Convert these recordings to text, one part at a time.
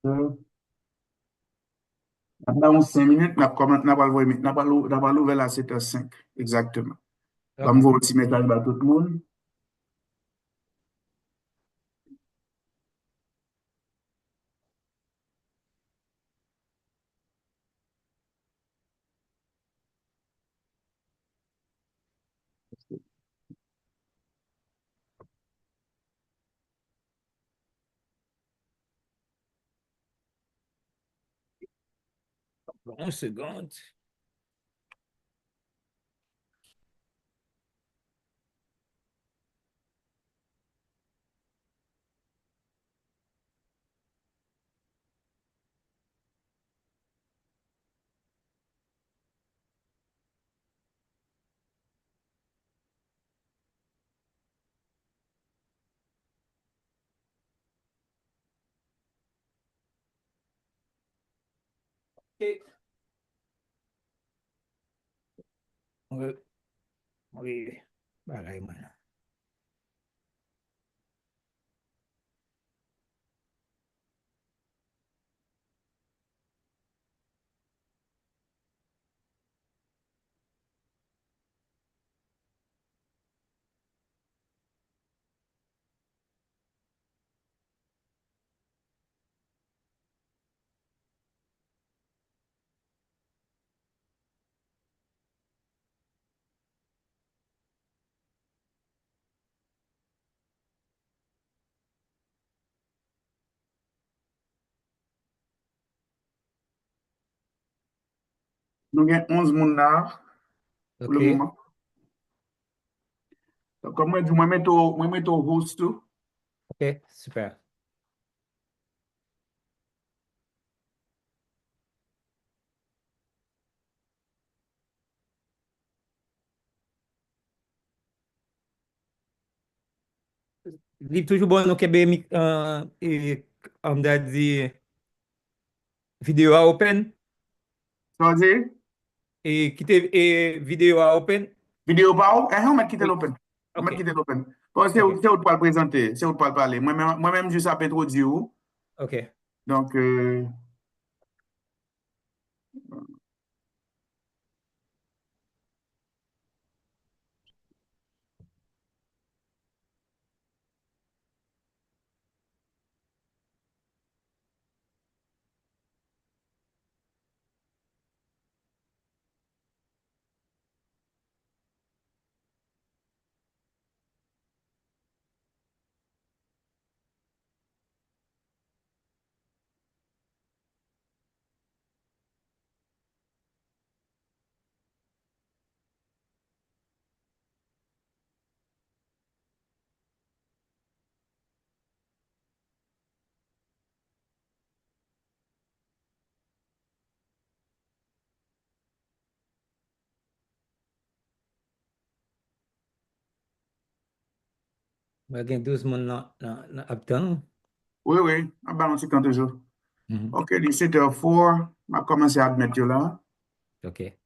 Dans 5 minutes, n'a pas l'ouvert à 7h05. Exactement. Bah, je OK. vais aussi mettre à tout le monde. Bon, une seconde. OK. Oui. Oui. Bagay man. Nous avons 11 personnes là pour le OK. moment. Donc, comme moi, je mets au host tout. OK. Super. Li toujours bon nous kebe et on a dit vidéo à open Ça veut dire, et quitter et vidéo à open. vidéo pas où? On va quitter Oui. l'open. On va OK. quitter l'open. Parce que OK. c'est où tu peux le présenter, c'est où tu peux le parler. Moi-même, je suis introduire. OK. Donc, Bagen 12 moun nan aptan. oui, oui, on balance quand toujours. Mhm. OK, 17h04, on va commencer à admettre là. OK.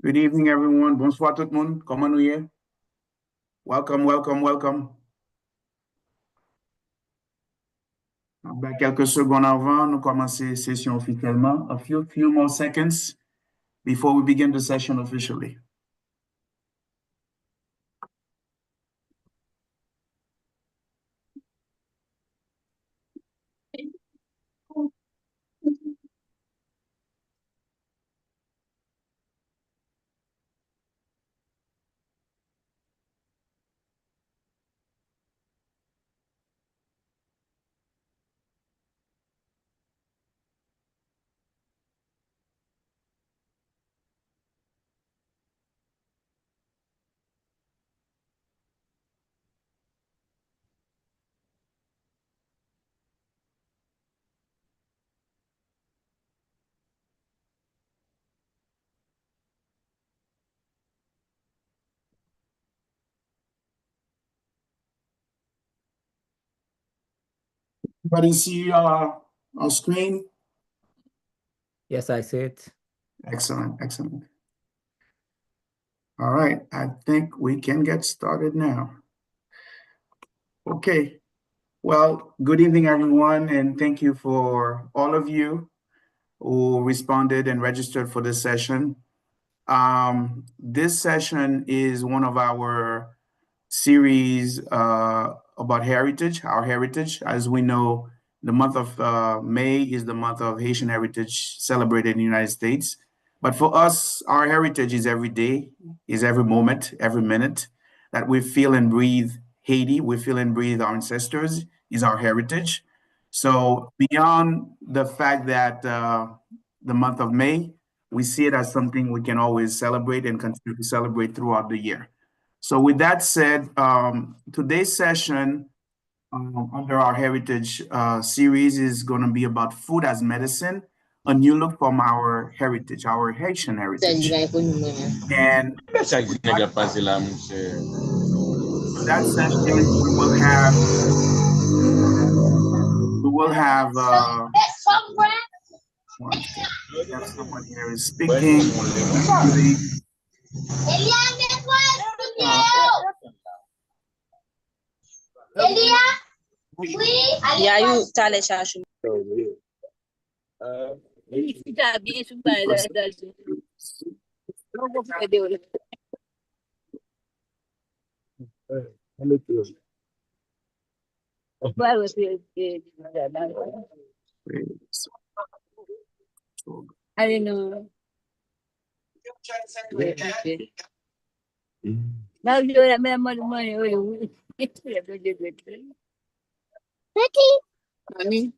Good evening, everyone. Bonsoir tout le monde. Comment nous y est? Welcome, welcome, welcome. Ben, quelques secondes avant, nous commencer la session officiellement. A few more seconds before we begin the session officially. Everybody see our screen? Yes, I see it. Excellent, excellent. All right, I think we can get started now. Okay, well, good evening, everyone, and thank you for all of you who responded and registered for this session. This session is one of our series about heritage, our heritage. As we know, the month of May is the month of Haitian heritage celebrated in the United States. But for us, our heritage is every day, is every moment, every minute that we feel and breathe Haiti, we feel and breathe our ancestors, is our heritage. So beyond the fact that the month of May, we see it as something we can always celebrate and continue to celebrate throughout the year. So with that said, today's session under our heritage series is going to be about food as medicine, a new look from our heritage, our Haitian heritage. And that session we will have someone here is speaking. Yeah, you télécharge. I don't know. Now you have money. Honey.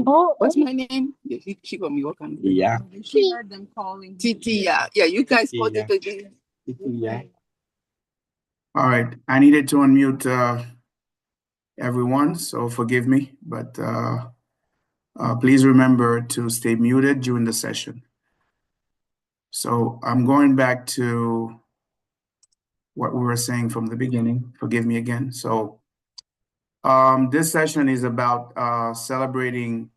Oh, what's my name? Yeah, she got me working. Yeah. She heard them calling. Titi, yeah. Yeah, you guys called it again. Yeah. All right. I needed to unmute everyone, so forgive me, but please remember to stay muted during the session. So I'm going back to what we were saying from the beginning. Forgive me again. So this session is about celebrating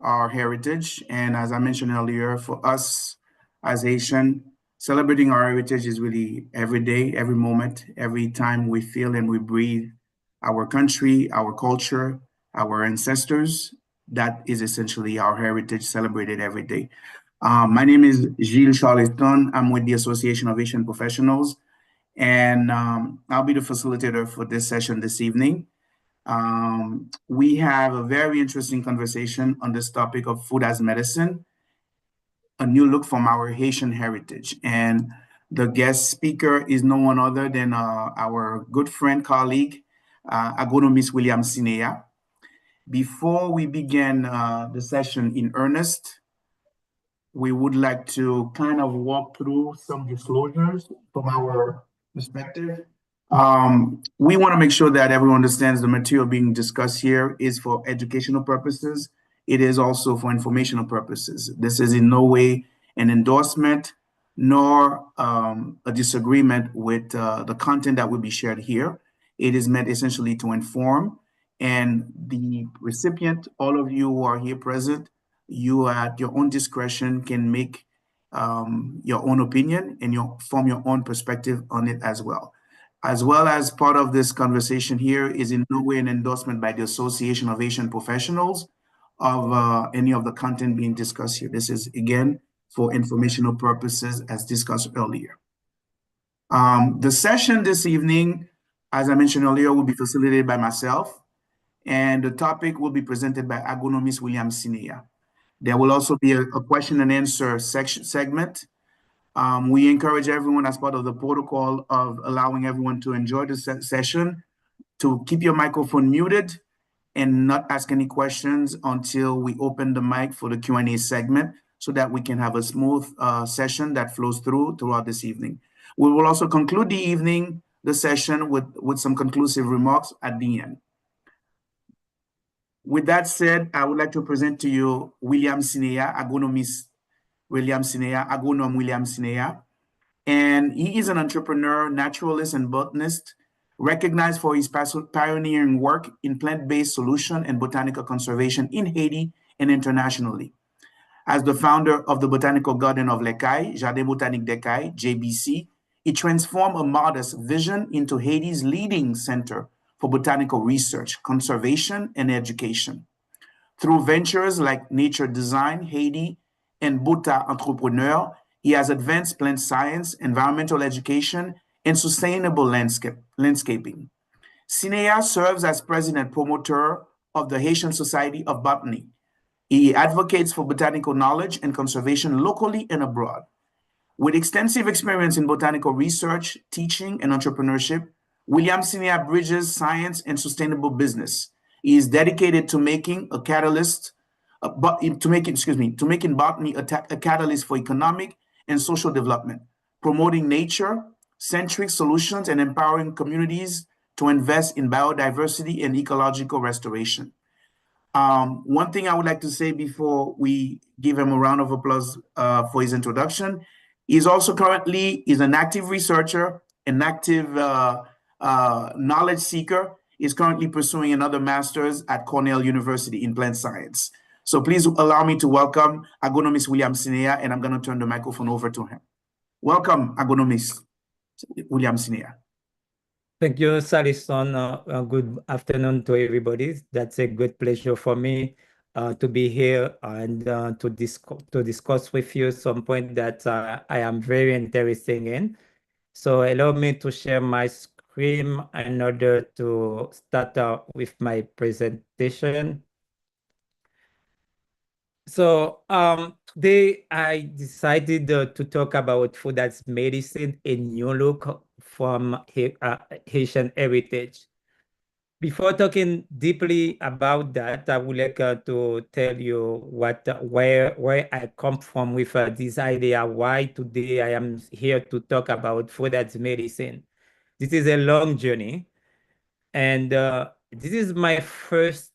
our heritage. And as I mentioned earlier, for us as Haitian, celebrating our heritage is really every day, every moment, every time we feel and we breathe our country, our culture, our ancestors. That is essentially our heritage celebrated every day. My name is Gilles Charleston. I'm with the Association of Haitian Professionals, and I'll be the facilitator for this session this evening. We have a very interesting conversation on this topic of food as medicine, a new look from our Haitian heritage. And the guest speaker is no one other than our good friend, colleague, Agronomist William Sinea. Before we begin the session in earnest, we would like to kind of walk through some disclosures from our perspective. We want to make sure that everyone understands the material being discussed here is for educational purposes. It is also for informational purposes. This is in no way an endorsement nor a disagreement with the content that will be shared here. It is meant essentially to inform, and the recipient, all of you who are here present, you at your own discretion can make your own opinion and form your own perspective on it as well. As well as part of this conversation here is in no way an endorsement by the Association of Haitian Professionals of any of the content being discussed here. This is, again, for informational purposes as discussed earlier. The session this evening, as I mentioned earlier, will be facilitated by myself, and the topic will be presented by Agronomist William Sinea. There will also be a question and answer segment. We encourage everyone, as part of the protocol of allowing everyone to enjoy the session, to keep your microphone muted and not ask any questions until we open the mic for the Q&A segment, so that we can have a smooth session that flows throughout this evening. We will also conclude the session with some conclusive remarks at the end. With that said, I would like to present to you William Sinea, Agronomist William Sinea, Agronome William Sinea. And he is an entrepreneur, naturalist, and botanist recognized for his pioneering work in plant-based solution and botanical conservation in Haiti and internationally. As the founder of the Botanical Garden of Les Cayes, Jardin Botanique des Cayes, JBC, he transformed a modest vision into Haiti's leading center for botanical research, conservation, and education. Through ventures like Nature Design Haiti and Buta Entrepreneur, he has advanced plant science, environmental education, and sustainable landscaping. Sinea serves as president promoter of the Haitian Society of Botany. He advocates for botanical knowledge and conservation locally and abroad. With extensive experience in botanical research, teaching, and entrepreneurship, William Sinea bridges science and sustainable business. He is dedicated to making a catalyst, to making botany a catalyst for economic and social development, promoting nature-centric solutions and empowering communities to invest in biodiversity and ecological restoration. One thing I would like to say before we give him a round of applause for his introduction, he's also currently an active researcher, an active knowledge seeker. He's currently pursuing another master's at Cornell University in plant science. So please allow me to welcome Agronomist William Sinea, and I'm going to turn the microphone over to him. Welcome, Agronomist William Sinea. Thank you, Salison. Good afternoon to everybody. That's a good pleasure for me to be here and to discuss with you some point that I am very interested in. So allow me to share my screen in order to start with my presentation. So today I decided to talk about food as medicine, a new look from Haitian heritage. Before talking deeply about that, I would like to tell you where I come from with this idea, why today I am here to talk about food as medicine. This is a long journey, and this is my first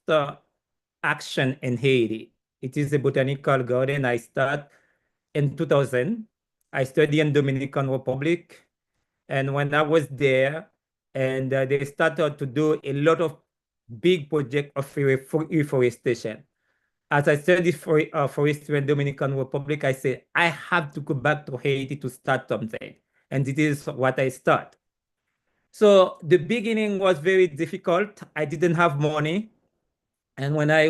action in Haiti. It is a botanical garden. I start in 2000. I studied in Dominican Republic. And when I was there, and they started to do a lot of big project of reforestation. As I studied for forestry in Dominican Republic, I said, I have to go back to Haiti to start something. And this is what I start. So the beginning was very difficult. I didn't have money. And when I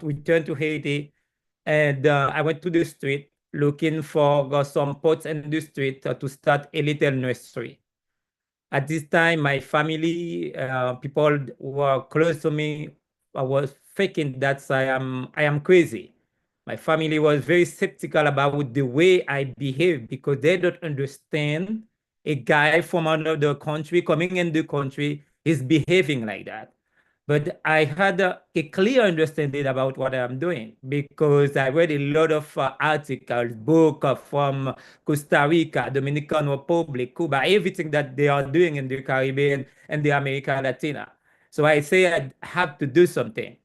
returned to Haiti, and I went to the street looking for some pots in the street to start a little nursery. At this time, my family, people who were close to me, I was thinking that I am crazy. My family was very skeptical about the way I behave because they don't understand a guy from another country coming in the country is behaving like that. But I had a clear understanding about what I'm doing because I read a lot of articles, books from Costa Rica, Dominican Republic, Cuba, everything that they are doing in the Caribbean and the America Latina. So I say I have to do something.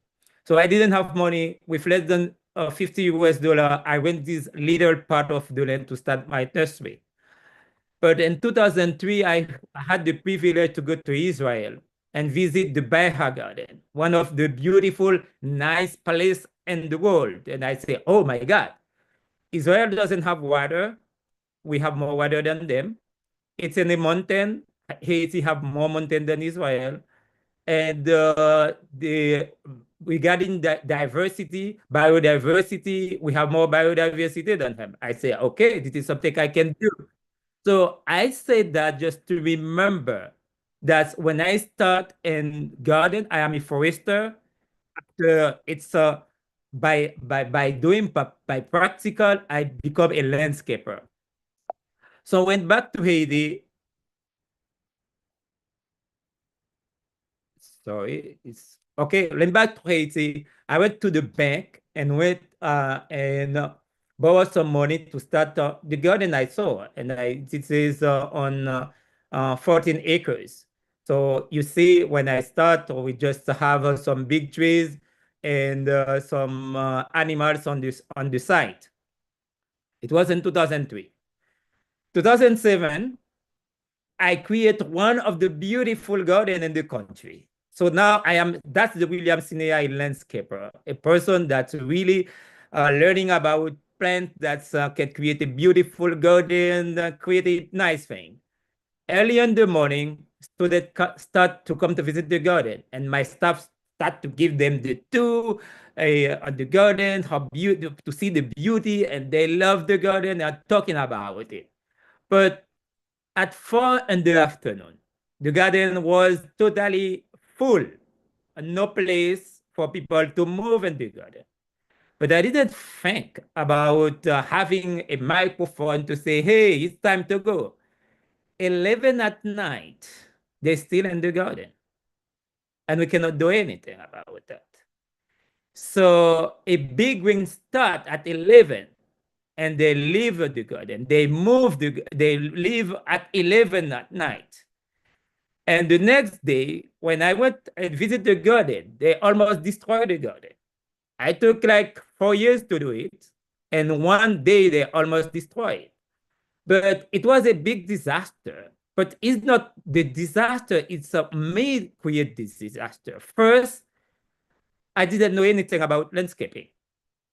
So I didn't have money. With less than $50, I went this little part of the land to start my nursery. But in 2003, I had the privilege to go to Israel and visit the Beha Garden, one of the beautiful, nice places in the world. And I say, oh my God, Israel doesn't have water. We have more water than them. It's in a mountain. Haiti have more mountain than Israel. And regarding the biodiversity, we have more biodiversity than them. I say, okay, this is something I can do. So I say that just to remember that when I start in garden, I am a forester. It's by doing by practical, I become a landscaper. So I went back to Haiti. Sorry, it's okay. Went back to Haiti. I went to the bank and borrowed some money to start the garden I saw, and this is on 14 acres. So you see, when I start, we just have some big trees and some animals on the site. It was in 2003. 2007, I create one of the beautiful garden in the country. So now that's the William Sinea landscaper, a person that's really learning about plants that can create a beautiful garden, create a nice thing. Early in the morning, students start to come to visit the garden, and my staff start to give them the tour on the garden, to see the beauty, and they love the garden and are talking about it. But at 4 in the afternoon, the garden was totally full, no place for people to move in the garden. But I didn't think about having a microphone to say, hey, it's time to go. 11 at night, they're still in the garden. And we cannot do anything about that. So a big rain start at 11, and they leave the garden. They leave at 11 at night. And the next day, when I went and visit the garden, they almost destroyed the garden. I took like 4 years to do it. And one day they almost destroyed it. But it was a big disaster. But it's not the disaster, it's me create this disaster. First, I didn't know anything about landscaping.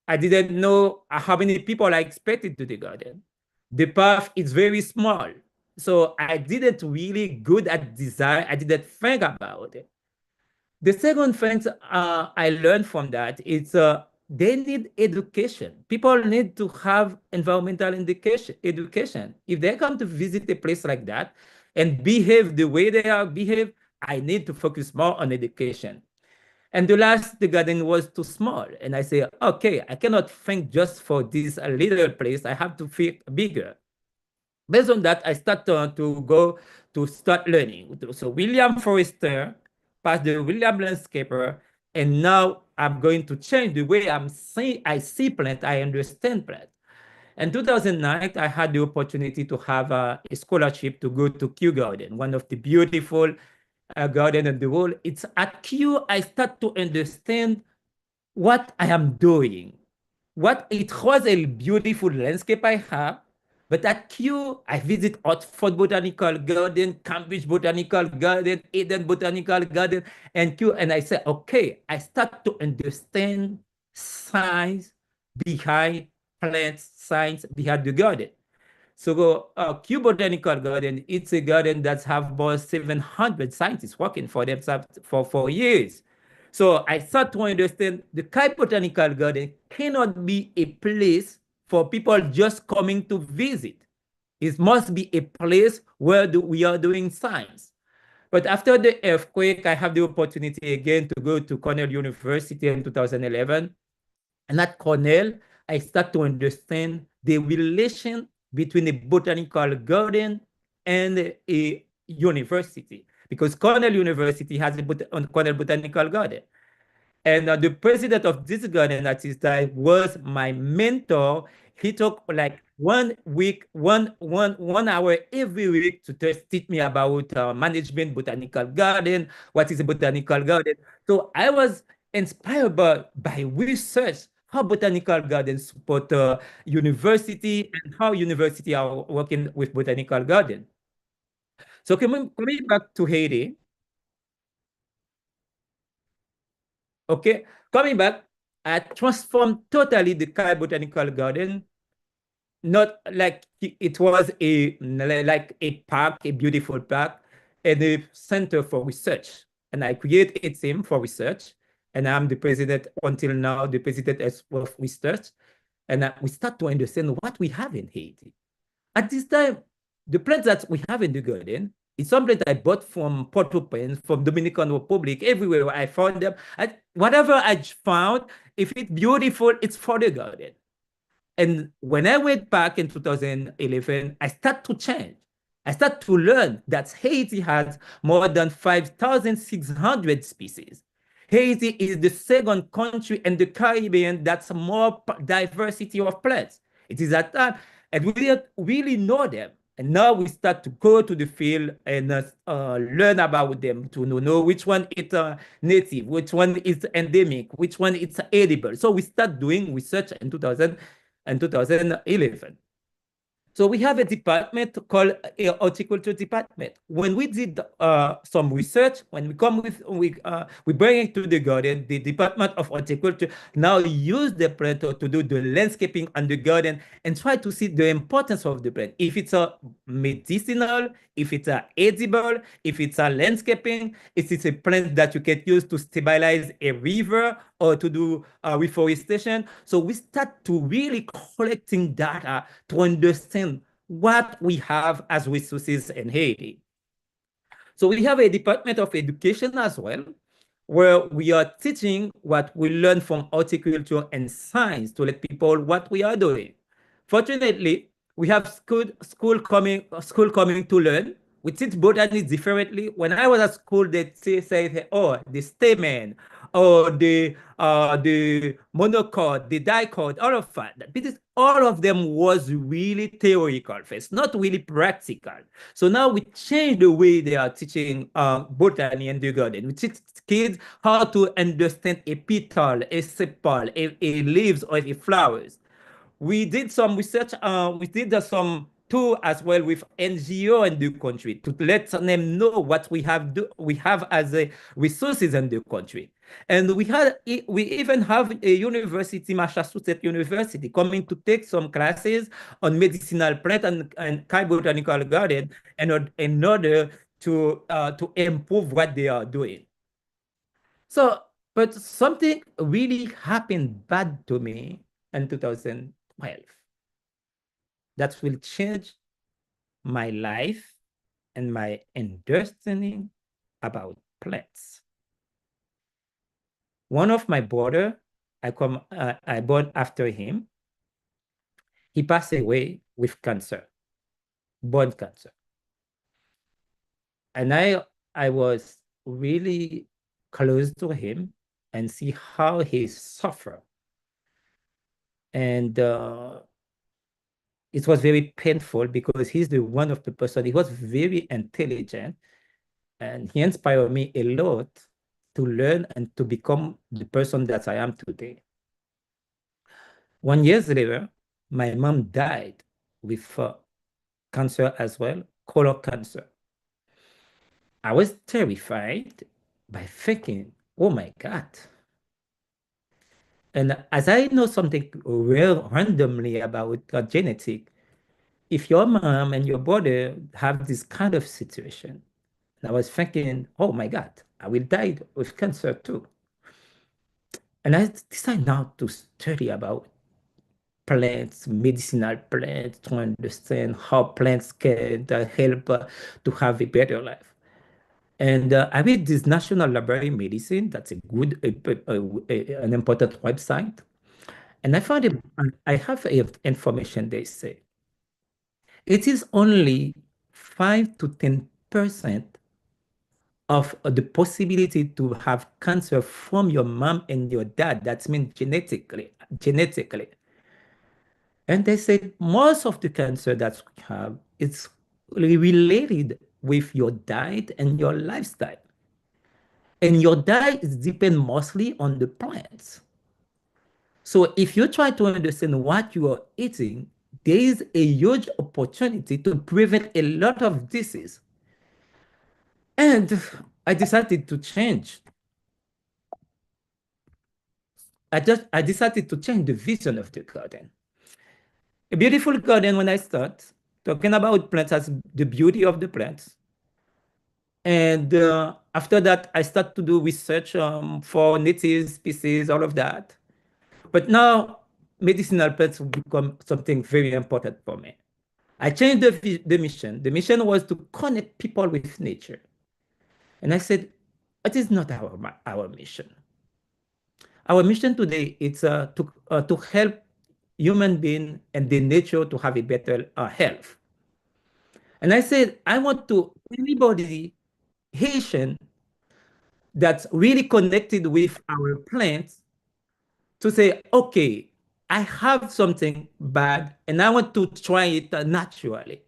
I didn't know how many people I expected to the garden. The path is very small. So I didn't really good at design. I didn't think about it. The second thing I learned from that is they need education. People need to have environmental education. If they come to visit a place like that and behave the way they are behave, I need to focus more on education. And the garden was too small. And I say, okay, I cannot think just for this little place. I have to think bigger. Based on that, I started to go to start learning. So William Forester passed the William Landscaper, and now I'm going to change the way I see plant, I understand plant. In 2009, I had the opportunity to have a scholarship to go to Kew Garden, one of the beautiful garden in the world. It's at Kew I start to understand what I am doing. It was a beautiful landscape I have, but at Kew, I visit Oxford Botanical Garden, Cambridge Botanical Garden, Eden Botanical Garden, and Kew, and I say, okay, I start to understand science behind plants, science behind the garden. So Kew Botanical Garden, it's a garden that have about 700 scientists working for themselves for 4 years. So I start to understand the Kew Botanical Garden cannot be a place for people just coming to visit. It must be a place where we are doing science. But after the earthquake, I have the opportunity again to go to Cornell University in 2011. And at Cornell, I start to understand the relation between a botanical garden and a university, because Cornell University has a Cornell Botanical Garden. And the president of this garden at this time was my mentor. He took like 1 week, one hour every week to teach me about management botanical garden, what is a botanical garden. So I was inspired by research, how botanical gardens support university and how university are working with botanical garden. So coming back to Haiti, okay, coming back, I transformed totally the Kew Botanical Garden, not like it was like a park, a beautiful park, and a center for research. And I created a team for research, and I'm the president until now, the president of research. And we start to understand what we have in Haiti. At this time, the plants that we have in the garden, it's something I bought from Port-au-Prince, from Dominican Republic, everywhere I found them. Whatever I found, if it's beautiful, it's for the garden. And when I went back in 2011, I start to change. I start to learn that Haiti has more than 5,600 species. Haiti is the second country in the Caribbean that's more diversity of plants. It is that time, and we didn't really know them. And now we start to go to the field and learn about them to know which one is native, which one is endemic, which one is edible. So we start doing research in 2011. So we have a department called horticulture department. When we did some research, when we bring it to the garden, the Department of Horticulture now use the plant to do the landscaping on the garden and try to see the importance of the plant. If it's a medicinal, if it's a edible, if it's a landscaping, if it's a plant that you can use to stabilize a river or to do reforestation. So we start to really collecting data to understand what we have as resources in Haiti. So we have a Department of Education as well, where we are teaching what we learn from horticulture and science to let people what we are doing. Fortunately, we have school coming to learn. We teach botany differently. When I was at school, they say, oh, the stamen, or the monocot, the dicot, all of that. Because all of them was really theoretical first, not really practical. So now we change the way they are teaching botany in the garden. We teach kids how to understand a petal, a sepal, a leaves, or a flowers. We did some research, we did some tour as well with NGO in the country to let them know what we have as a resources in the country. And we even have a university, Massachusetts University, coming to take some classes on medicinal plant and botanical garden in order to improve what they are doing. So, but something really happened bad to me in 2012 that will change my life and my understanding about plants. One of my brother, I born after him. He passed away with cancer, bone cancer. And I was really close to him and see how he suffered. And it was very painful because he's the one of the person, he was very intelligent and he inspired me a lot to learn and to become the person that I am today. 1 year later, my mom died with cancer as well, colon cancer. I was terrified by thinking, oh my God. And as I know something real randomly about genetic, if your mom and your brother have this kind of situation, and I was thinking, oh my God, I will die with cancer too. And I decided now to study about plants, medicinal plants, to understand how plants can help to have a better life. And I read this National Library of Medicine. That's a good, an important website. And I found I have information they say. It is only 5 to 10% of the possibility to have cancer from your mom and your dad. That's mean genetically. And they said most of the cancer that we have is related with your diet and your lifestyle. And your diet is depend mostly on the plants. So if you try to understand what you are eating, there is a huge opportunity to prevent a lot of disease. And I decided to change. I decided to change the vision of the garden. A beautiful garden, when I start talking about plants as the beauty of the plants. And after that, I start to do research for native species, all of that. But now medicinal plants will become something very important for me. I changed the mission. The mission was to connect people with nature. And I said, it is not our mission. Our mission today is to help human being and the nature to have a better health. And I said, I want to anybody Haitian that's really connected with our plants to say, okay, I have something bad and I want to try it naturally.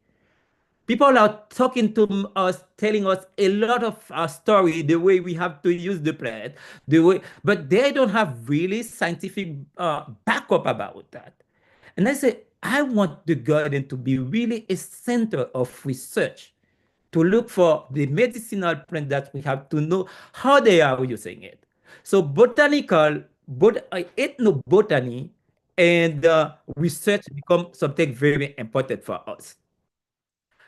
People are talking to us, telling us a lot of our story, the way we have to use the plant, but they don't have really scientific backup about that. And I say, I want the garden to be really a center of research, to look for the medicinal plant that we have, to know how they are using it. So ethnobotany and research become something very important for us.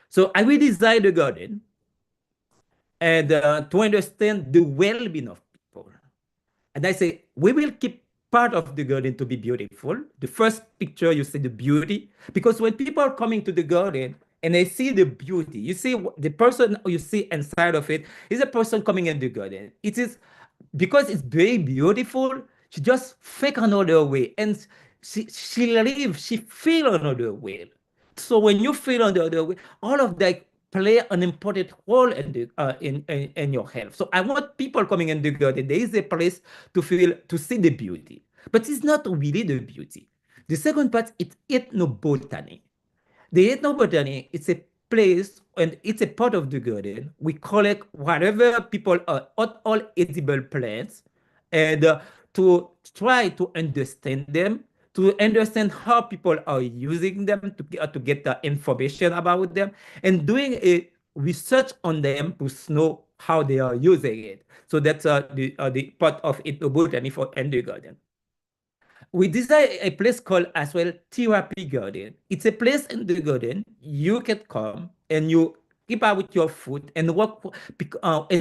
So I will design the garden and to understand the well-being of people. And I say, we will keep part of the garden to be beautiful. The first picture, you see the beauty. Because when people are coming to the garden and they see the beauty, you see the person you see inside of it is a person coming in the garden. It is because it's very beautiful, she just think another way. And she feel another way. So when you feel another way, all of that play an important role in the in your health. So I want people coming in the garden. There is a place to feel, to see the beauty, but it's not really the beauty. The second part is ethnobotany. The ethnobotany, it's a place and it's a part of the garden. We collect whatever people are, all edible plants, and to try to understand them, to understand how people are using them, to get the information about them, and doing a research on them to know how they are using it. So that's the part of ethnobotany for in the garden. We designed a place called as well Therapy Garden. It's a place in the garden you can come and you keep out with your foot and walk without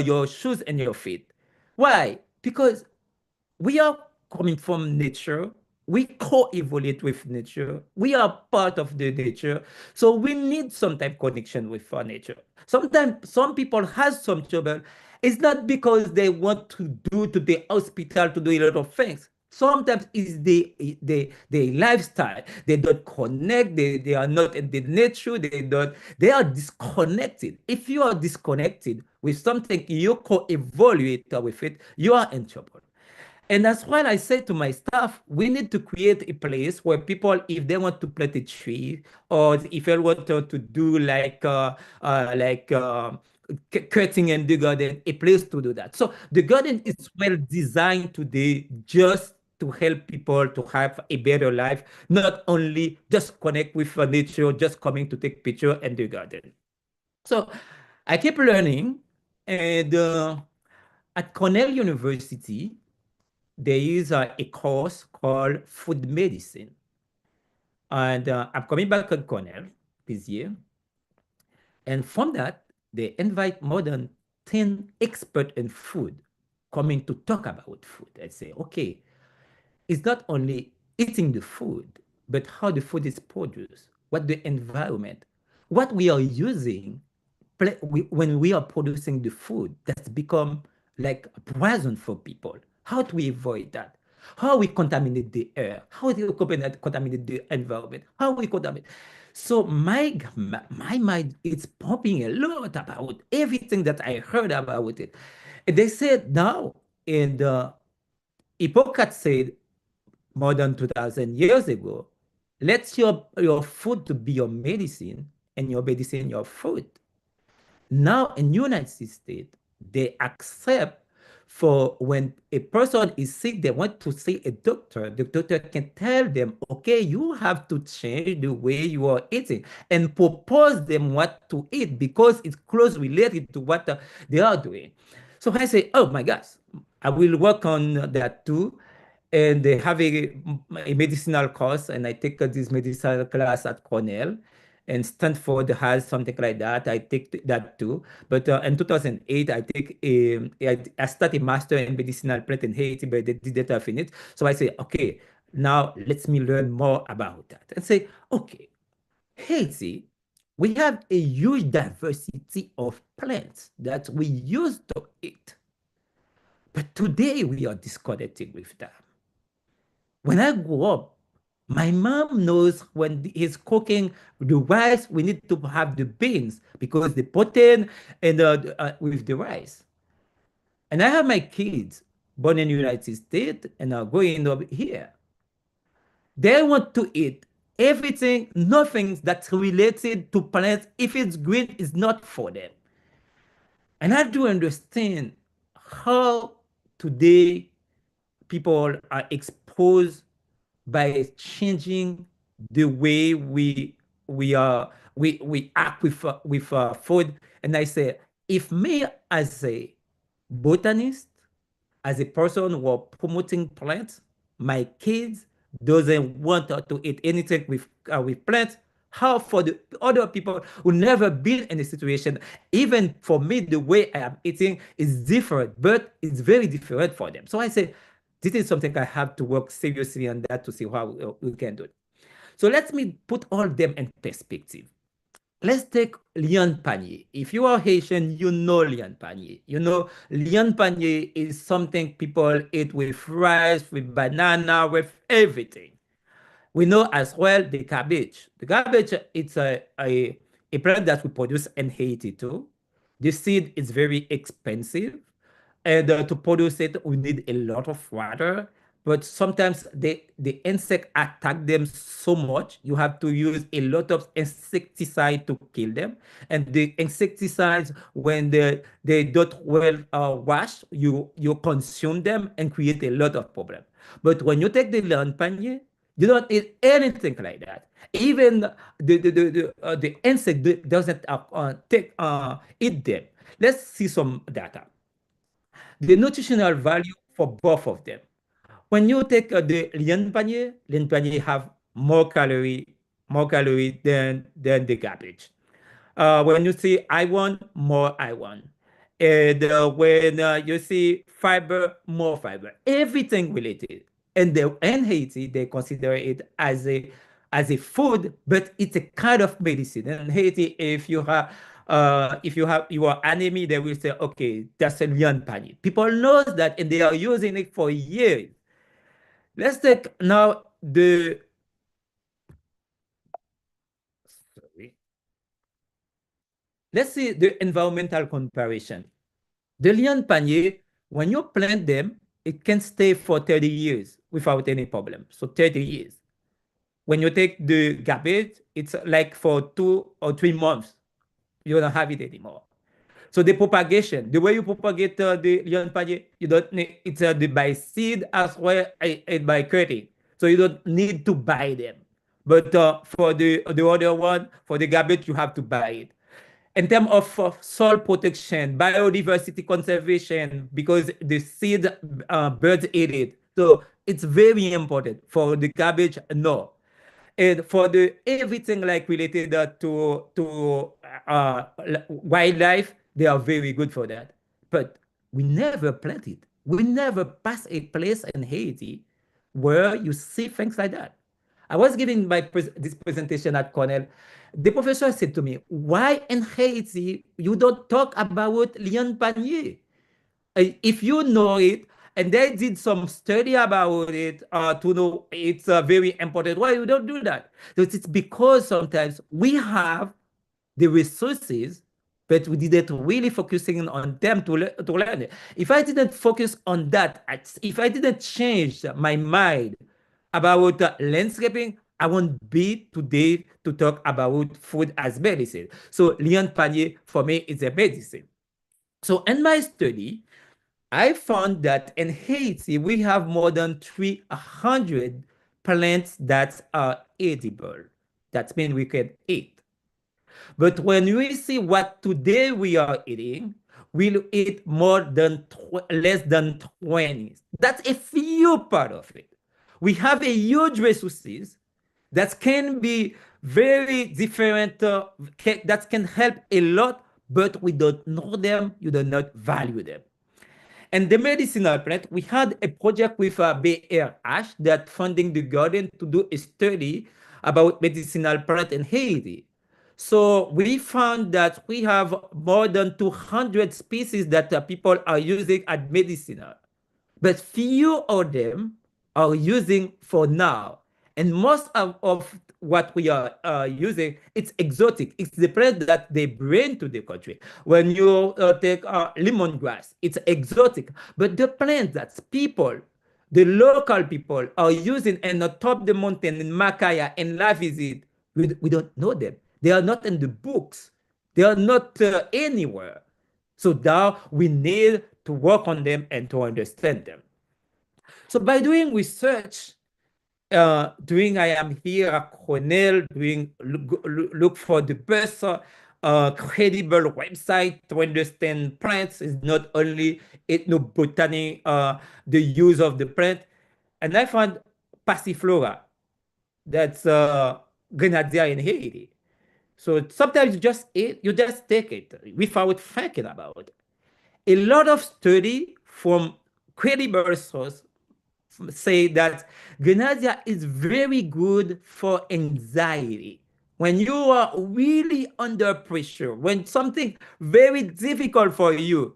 your shoes and your feet. Why? Because we are coming from nature. We co-evolve with nature. We are part of the nature. So we need some type of connection with our nature. Sometimes some people have some trouble. It's not because they want to do to the hospital to do a lot of things. Sometimes it's the lifestyle. They don't connect. They are not in the nature. They are disconnected. If you are disconnected with something, you co-evaluate with it, you are in trouble. And that's why I say to my staff, we need to create a place where people, if they want to plant a tree, or if they want to do cutting in the garden, a place to do that. So the garden is well designed today just to help people to have a better life, not only just connect with nature, just coming to take picture in the garden. So I keep learning, and at Cornell University, there is a course called food medicine. And I'm coming back at Cornell this year. And from that, they invite more than 10 experts in food coming to talk about food. I say, okay, it's not only eating the food, but how the food is produced, what the environment, what we are using when we are producing the food that's become like a poison for people. How do we avoid that? How we contaminate the air? How do we contaminate the environment? How we contaminate? So my mind is pumping a lot about everything that I heard about it. And they said now, and Hippocrates said more than 2,000 years ago, let your food to be your medicine and your medicine your food. Now in United States, they accept for when a person is sick, they want to see a doctor. The doctor can tell them, okay, you have to change the way you are eating and propose them what to eat because it's closely related to what they are doing. So I say, oh my gosh, I will work on that too. And they have a medicinal course, and I take this medicinal class at Cornell, and Stanford has something like that. I take that too. But in 2008, I started master in medicinal plant in Haiti, but they didn't finish. So I say, okay, now let me learn more about that. And say, okay, Haiti, we have a huge diversity of plants that we used to eat. But today we are disconnected with them. When I grew up, my mom knows when he's cooking the rice, we need to have the beans because the protein and with the rice. And I have my kids born in the United States and are growing up here. They want to eat everything, nothing that's related to plants. If it's green, it's not for them. And I do understand how today people are exposed by changing the way we act with food. And I say, if me as a botanist, as a person who are promoting plants, my kids doesn't want to eat anything with plants. How for the other people who never been in a situation, even for me, the way I am eating is different, but it's very different for them. So I say, this is something I have to work seriously on that to see how we can do it. So let me put all them in perspective. Let's take lian panier. If you are Haitian, you know lian panier. You know, lian panier is something people eat with rice, with banana, with everything. We know as well the cabbage. The cabbage, it's a plant that we produce in Haiti too. The seed is very expensive. And to produce it, we need a lot of water. But sometimes the insect attack them so much, you have to use a lot of insecticide to kill them. And the insecticides, when they don't well wash, you consume them and create a lot of problem. But when you take the lian panier, you don't eat anything like that. Even the insect doesn't eat them. Let's see some data. The nutritional value for both of them. When you take the lian panier have more calorie than the cabbage. When you see iron, more iron. And when you see fiber, more fiber. Everything related. And in Haiti, they consider it as a food, but it's a kind of medicine. In Haiti, if you are anemia, they will say, okay, that's a lian panier. People knows that, and they are using it for years. Let's take now the sorry. Let's see the environmental comparison. The lian panier, when you plant them, it can stay for 30 years without any problem. So 30 years. When you take the cabbage, it's like for 2 or 3 months. You don't have it anymore. So the propagation, the way you propagate the lian panier, you don't need it's by seed as well as by cutting. So you don't need to buy them. But for the other one, for the cabbage, you have to buy it. In terms of soil protection, biodiversity conservation, because the seed birds eat it. So it's very important. For the cabbage, no. And for the everything like related to wildlife, they are very good for that. But we never plant it. We never pass a place in Haiti where you see things like that. I was giving this presentation at Cornell. The professor said to me, "Why in Haiti you don't talk about lian panier? If you know it, and they did some study about it to know it's very important. Why you don't do that? So it's because sometimes we have the resources, but we didn't really focusing on them to learn it. If I didn't focus on that, if I didn't change my mind about landscaping, I won't be today to talk about food as medicine. So lian panier for me is a medicine. So in my study, I found that in Haiti, we have more than 300 plants that are edible. That means we can eat. But when we see what today we are eating, we'll eat less than 20. That's a few part of it. We have a huge resources that can be very different, that can help a lot, but we don't know them, you do not value them. And the medicinal plant, we had a project with BRH that funding the garden to do a study about medicinal plant in Haiti. So we found that we have more than 200 species that people are using as medicinal, but few of them are using for now. And most of what we are using, it's exotic. It's the plant that they bring to the country. When you take lemongrass, it's exotic. But the plant that people, the local people are using and on top of the mountain in Makaya and La Visite, we don't know them. They are not in the books. They are not anywhere. So now we need to work on them and to understand them. So by doing research, doing I am here at Cornell, look for the best credible website to understand plants. Is not only ethnobotany, the use of the plant, and I found Passiflora. That's Grenadier in Haiti. So sometimes you just take it without thinking about it. A lot of study from credible source say that Grenadier is very good for anxiety. When you are really under pressure, when something very difficult for you,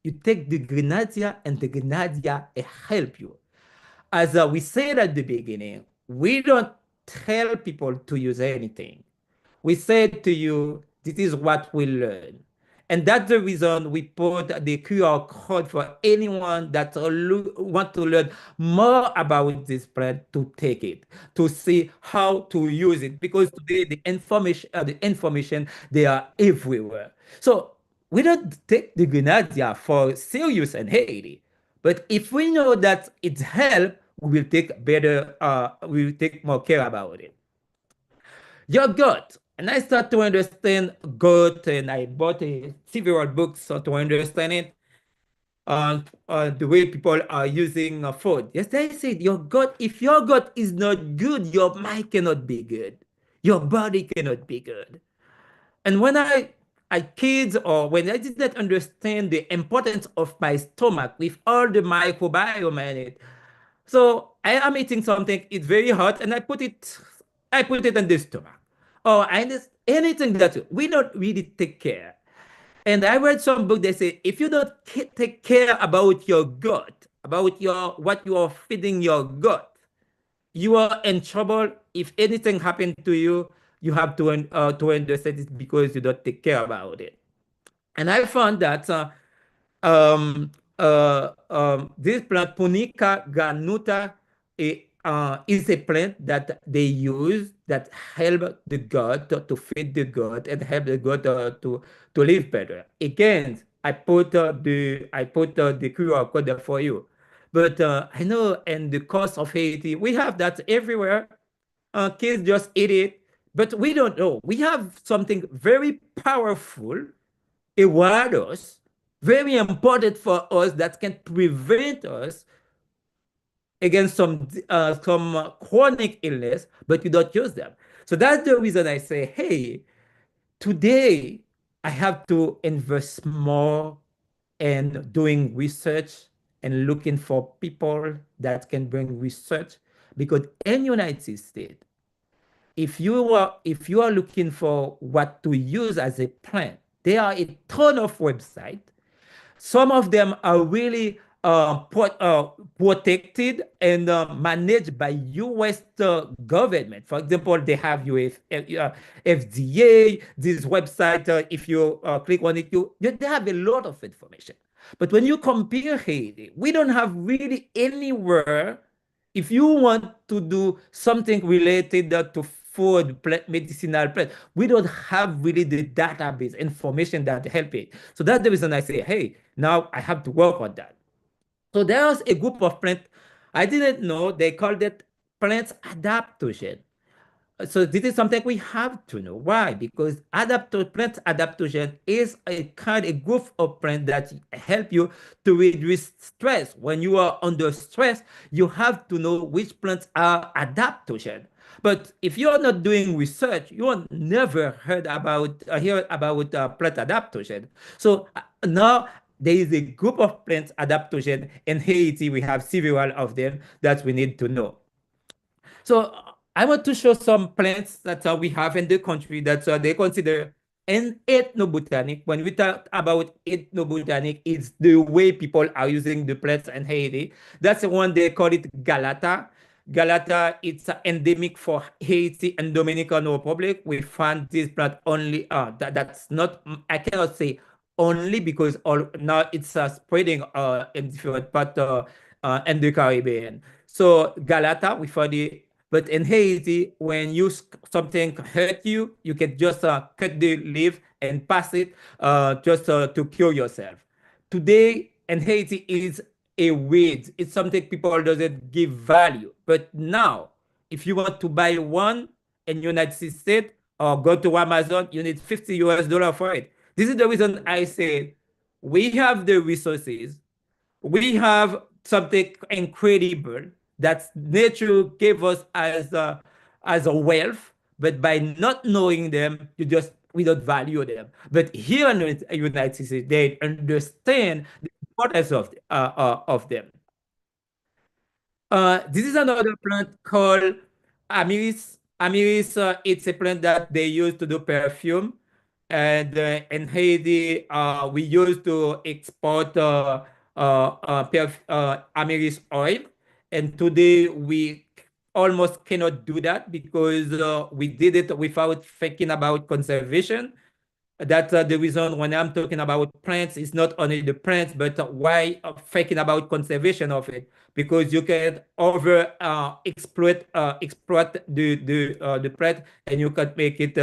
you take the Grenadier and the Grenadier help you. As we said at the beginning, we don't tell people to use anything. We said to you, this is what we learn. And that's the reason we put the QR code for anyone that want to learn more about this plant to take it, to see how to use it. Because today the information, they are everywhere. So we don't take the Grenadier for serious in Haiti. But if we know that it helps, we will take more care about it. Your gut. And I start to understand gut, and I bought several books to understand it. The way people are using food. Yes, I said your gut, if your gut is not good, your mind cannot be good. Your body cannot be good. And when I kids, or when I did not understand the importance of my stomach with all the microbiome in it, so I am eating something, it's very hot, and I put it in the stomach. Or anything that we don't really take care. And I read some book that say if you don't take care about your gut, about what you are feeding your gut, you are in trouble. If anything happened to you, you have to understand it because you don't take care about it. And I found that this plant, Punica granuta, is a plant that they use that help the gut to feed the gut and help the gut to live better. Again, I put the QR code there for you. But I know in the coast of Haiti, we have that everywhere. Kids just eat it, but we don't know. We have something very powerful around us, very important for us, that can prevent us against some chronic illness, but you don't use them. So that's the reason I say, hey, today I have to invest more in doing research and looking for people that can bring research, because in United States, if you are looking for what to use as a plant, there are a ton of websites. Some of them are really protected and managed by U.S. government. For example, they have FDA, this website, if you click on it, they have a lot of information. But when you compare Haiti, we don't have really anywhere. If you want to do something related to food, medicinal plant, we don't have really the database information that help it. So that's the reason I say, hey, now I have to work on that. So there's a group of plants I didn't know, they called it plants adaptogen. So this is something we have to know. Why? Because plant adaptogen is a group of plants that help you to reduce stress. When you are under stress, you have to know which plants are adaptogen. But if you're not doing research, you will never hear about plant adaptogen. So now there is a group of plants adaptogen in Haiti. We have several of them that we need to know. So I want to show some plants that we have in the country that they consider an ethnobotanic. When we talk about ethnobotanic, it's the way people are using the plants in Haiti. That's the one they call it Galata. Galata, it's endemic for Haiti and Dominican Republic. We find this plant only, that's not, I cannot say only, because now it's spreading in different parts in the Caribbean. So Galata, we find it, but in Haiti, when something hurt you, you can just cut the leaf and pass it just to cure yourself. Today in Haiti is a weed. It's something people doesn't give value. But now If you want to buy one in United States or go to Amazon, you need $50 for it. This is the reason I say we have the resources. We have something incredible that nature gave us as a wealth, but by not knowing them, we don't value them. But here in the United States, they understand the importance of them. This is another plant called Amiris. Amiris, it's a plant that they use to do perfume. And in Haiti, we used to export Amiris oil. And today we almost cannot do that because we did it without thinking about conservation. That's the reason when I'm talking about plants, it's not only the plants, but why thinking about conservation of it, because you can exploit the plant and you can make it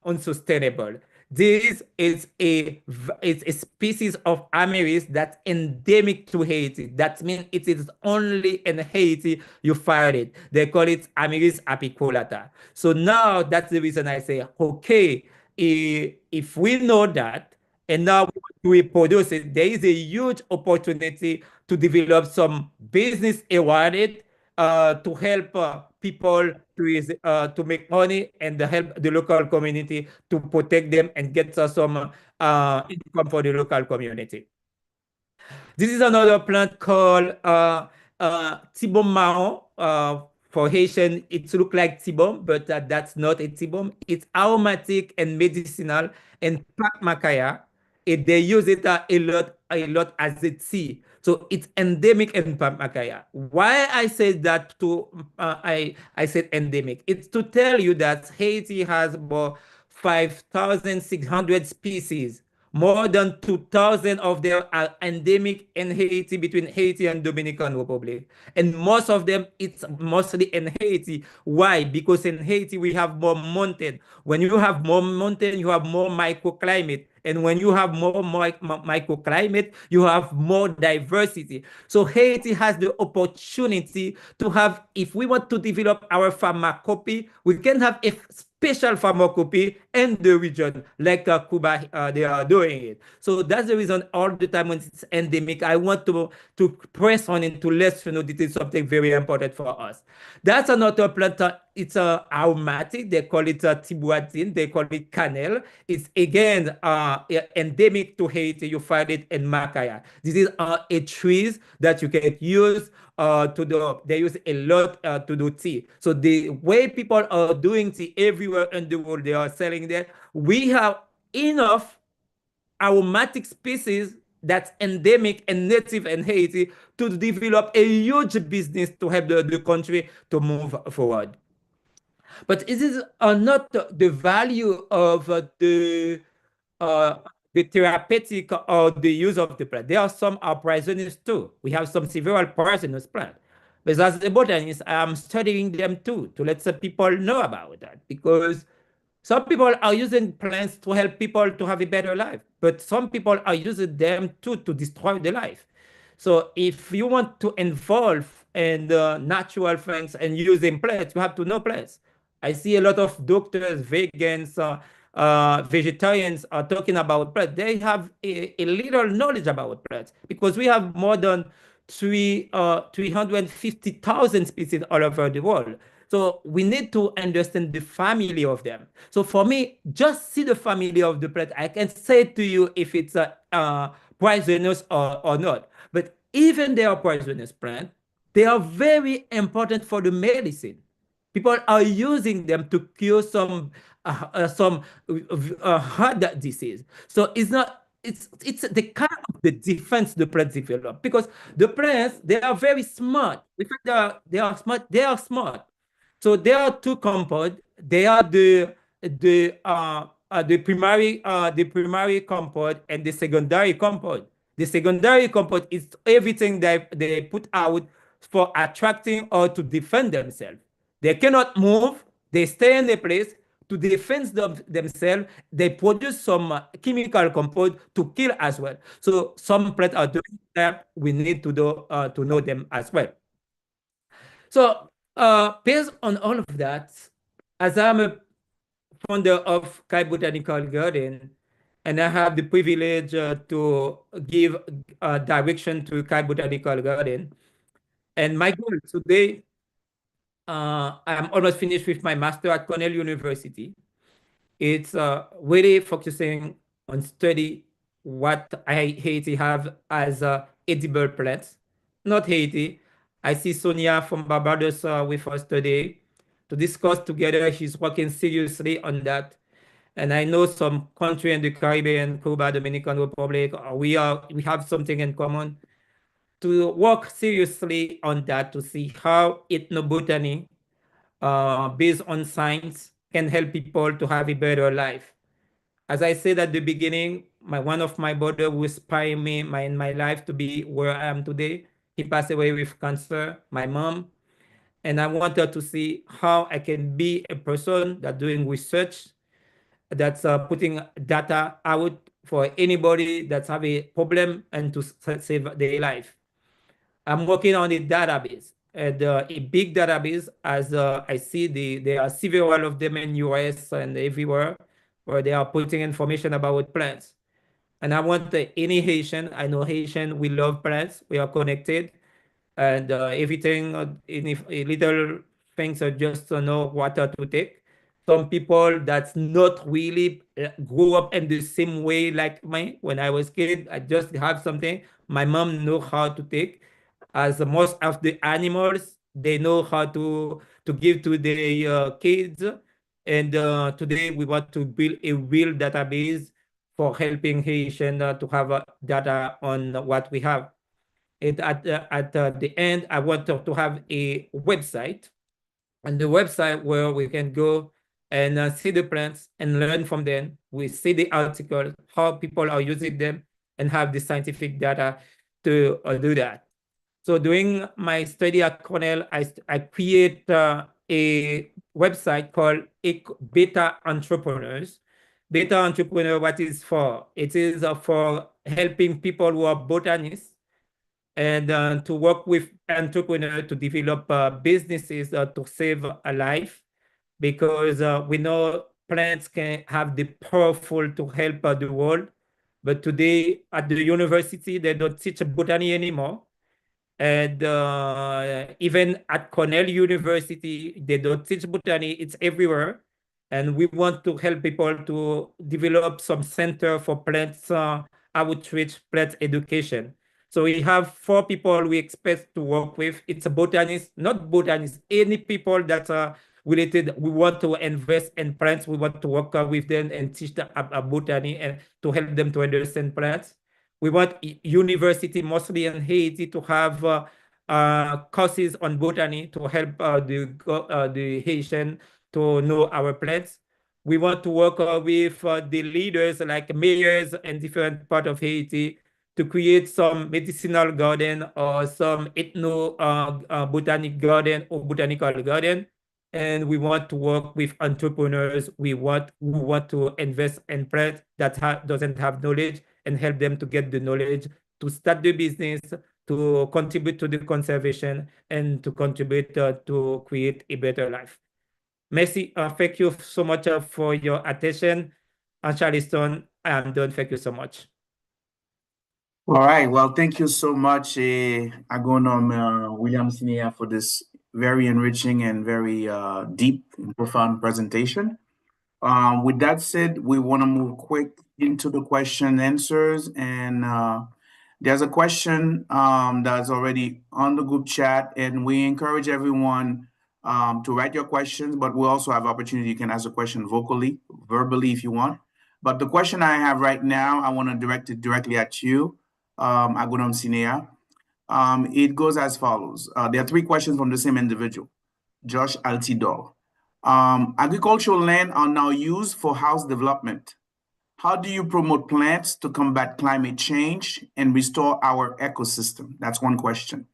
unsustainable. This is it's a species of Amiris that's endemic to Haiti. That means it is only in Haiti you find it. They call it Amiris apiculata. So now that's the reason I say, okay, if we know that and now we reproduce it, there is a huge opportunity to develop some business around it to help people to make money and help the local community to protect them and get some income for the local community. This is another plant called Tibom marron. For Haitian, it looks like Tibom, but that's not a Tibom. It's aromatic and medicinal and Pak Makaya. They use it a lot as a tea. So it's endemic in Pak Makaya. Why I said that I said endemic? It's to tell you that Haiti has about 5,600 species. More than 2,000 of them are endemic in Haiti, between Haiti and Dominican Republic. And most of them, it's mostly in Haiti. Why? Because in Haiti, we have more mountain. When you have more mountain, you have more microclimate. And when you have more microclimate, you have more diversity. So Haiti has the opportunity to have, if we want to develop our pharmacopy, we can have a special pharmacopy in the region, like Cuba, they are doing it. So that's the reason all the time when it's endemic, I want to press on it to let you know this is something very important for us. That's another plant. It's aromatic. They call it tibuatine. They call it cannelle. It's again endemic to Haiti. You find it in Makaya. This is a trees that you can use they use a lot to do tea. So the way people are doing tea everywhere in the world, they are selling that. We have enough aromatic species that's endemic and native in Haiti to develop a huge business to help the country to move forward. But it is not the value of the therapeutic or the use of the plant. There are some poisonous too. We have some several poisonous plants. But as a botanist, I'm studying them too, to let some people know about that, because some people are using plants to help people to have a better life, but some people are using them too to destroy the life. So if you want to involve in the natural things and using plants, you have to know plants. I see a lot of doctors, vegans, vegetarians are talking about plants. They have a little knowledge about plants because we have more than 350,000 species all over the world. So we need to understand the family of them. So for me, just see the family of the plant. I can say to you if it's poisonous or not. But even they are poisonous plants, they are very important for the medicine. People are using them to cure some heart disease. So it's not, it's the kind of the defense the plants develop, because the plants, they are very smart. In fact, they are smart. They are smart. So there are two compounds. They are the primary compound and the secondary compound. The secondary compound is everything that they put out for attracting or to defend themselves. They cannot move. They stay in a place to defend themselves. They produce some chemical compound to kill as well. So some plants are doing that. We need to know them as well. So Based on all of that, as I'm a founder of Kai Botanical Garden, and I have the privilege to give direction to Kai Botanical Garden. And my goal today, I'm almost finished with my master at Cornell University. It's really focusing on study what Haiti have as edible plants. Not Haiti. I see Sonia from Barbados with us today to discuss together. She's working seriously on that. And I know some country in the Caribbean, Cuba, Dominican Republic, we have something in common to work seriously on that to see how ethnobotany, based on science, can help people to have a better life. As I said at the beginning, one of my brother who inspired me in my life to be where I am today, he passed away with cancer, my mom. And I wanted to see how I can be a person that doing research, that's putting data out for anybody that's have a problem and to save their life. I'm working on a database, and a big database, as I see there are several of them in US and everywhere where they are putting information about plants. And I want any Haitian, I know Haitian, we love plants, we are connected, and everything, little things are just to know what to take. Some people that's not really grew up in the same way like me. When I was kid, I just have something. My mom know how to take. As most of the animals, they know how to give to the kids. And today we want to build a real database for helping Haitian to have data on what we have. At the end, I want to have a website, and the website where we can go and see the plants and learn from them. We see the articles, how people are using them, and have the scientific data to do that. So during my study at Cornell, I create a website called Beta Entrepreneurs. Beta Entrepreneur, what is for? It is for helping people who are botanists and to work with entrepreneurs to develop businesses to save a life, because we know plants can have the powerful to help the world. But today at the university, they don't teach botany anymore. And even at Cornell University, they don't teach botany, it's everywhere. And we want to help people to develop some center for plants outreach, plant education. So we have 4 people we expect to work with. It's a botanist, not botanist, any people that are related. We want to invest in plants. We want to work with them and teach them about botany and to help them to understand plants. We want university, mostly in Haiti, to have courses on botany to help the Haitian to know our plants. We want to work with the leaders like mayors in different parts of Haiti to create some medicinal garden or some botanic garden or botanical garden. And we want to work with entrepreneurs. We want to invest in plants that doesn't have knowledge and help them to get the knowledge to start the business, to contribute to the conservation, and to contribute to create a better life. Merci. Thank you so much for your attention. Charleston, I am done. Thank you so much. All right. Well, thank you so much, Agronom William Sinea, for this very enriching and very deep and profound presentation. With that said, we want to move quick into the question and answers. And there's a question that's already on the group chat, and we encourage everyone to write your questions, but we also have opportunity. You can ask a question verbally if you want. But the question I have right now, I want to direct it directly at you, Agronom Sinea. It goes as follows. There are 3 questions from the same individual, Josh Altidor. Agricultural land are now used for house development. How do you promote plants to combat climate change and restore our ecosystem? That's one question.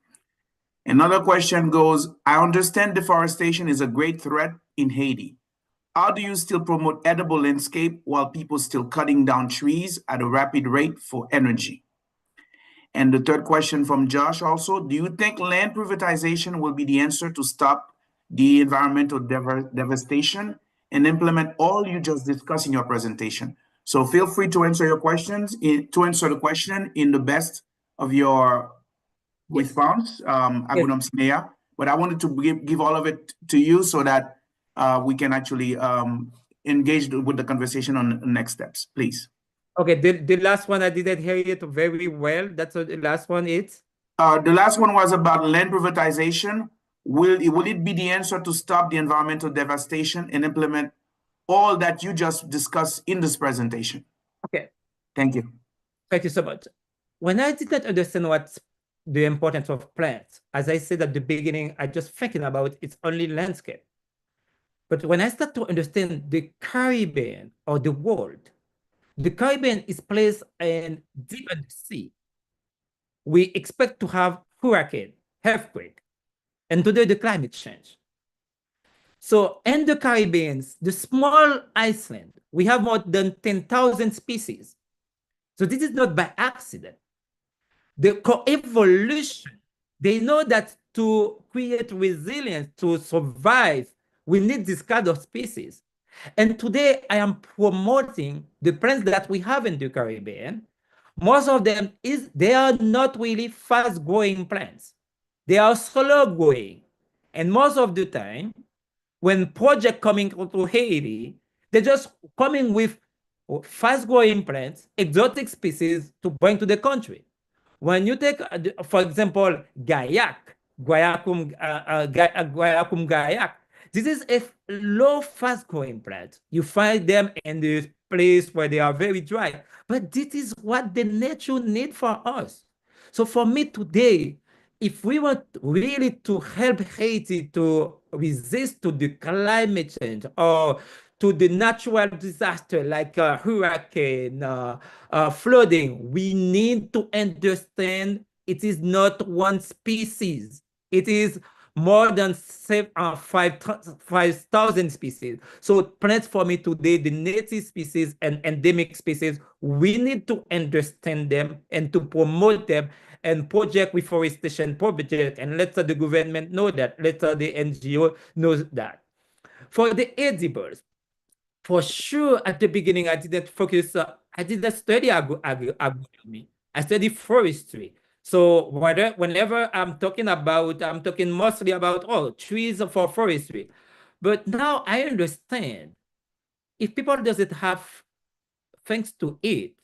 Another question goes, I understand deforestation is a great threat in Haiti. How do you still promote edible landscape while people still cutting down trees at a rapid rate for energy? And the third question from Josh also, do you think land privatization will be the answer to stop the environmental devastation and implement all you just discussed in your presentation. So feel free to answer your questions, the question in the best of your response, Agunam Sinea. But I wanted to give all of it to you so that we can actually engage with the conversation on the next steps, please. Okay, the last one I didn't hear it very well. That's what the last one is. The last one was about land privatization. Will it be the answer to stop the environmental devastation and implement all that you just discussed in this presentation? Okay. Thank you. Thank you so much. When I did not understand what's the importance of plants, as I said at the beginning, I just thinking about it's only landscape. But when I start to understand the Caribbean or the world, the Caribbean is placed in deep in the sea. We expect to have hurricane, earthquake, and today the climate change. So in the Caribbean, the small island, we have more than 10,000 species. So this is not by accident. The coevolution, they know that to create resilience, to survive, we need this kind of species. And today I am promoting the plants that we have in the Caribbean. Most of them they are not really fast growing plants. They are slow growing. And most of the time, when projects coming to Haiti, they're just coming with fast growing plants, exotic species to bring to the country. When you take, for example, Guaiac, Guaiacum Guaiac, this is a low fast growing plant. You find them in the place where they are very dry, but this is what the nature needs for us. So for me today, if we want really to help Haiti to resist to the climate change or to the natural disaster like hurricane, flooding, we need to understand it is not one species. It is more than 5,000 species. So plants for me today, the native species and endemic species, we need to understand them and to promote them and project reforestation project, and let the government know that, let the NGO knows that. For the edibles, for sure, at the beginning, I didn't focus, I didn't study agronomy. I studied forestry. So whenever I'm talking mostly about trees for forestry. But now I understand if people doesn't have things to eat,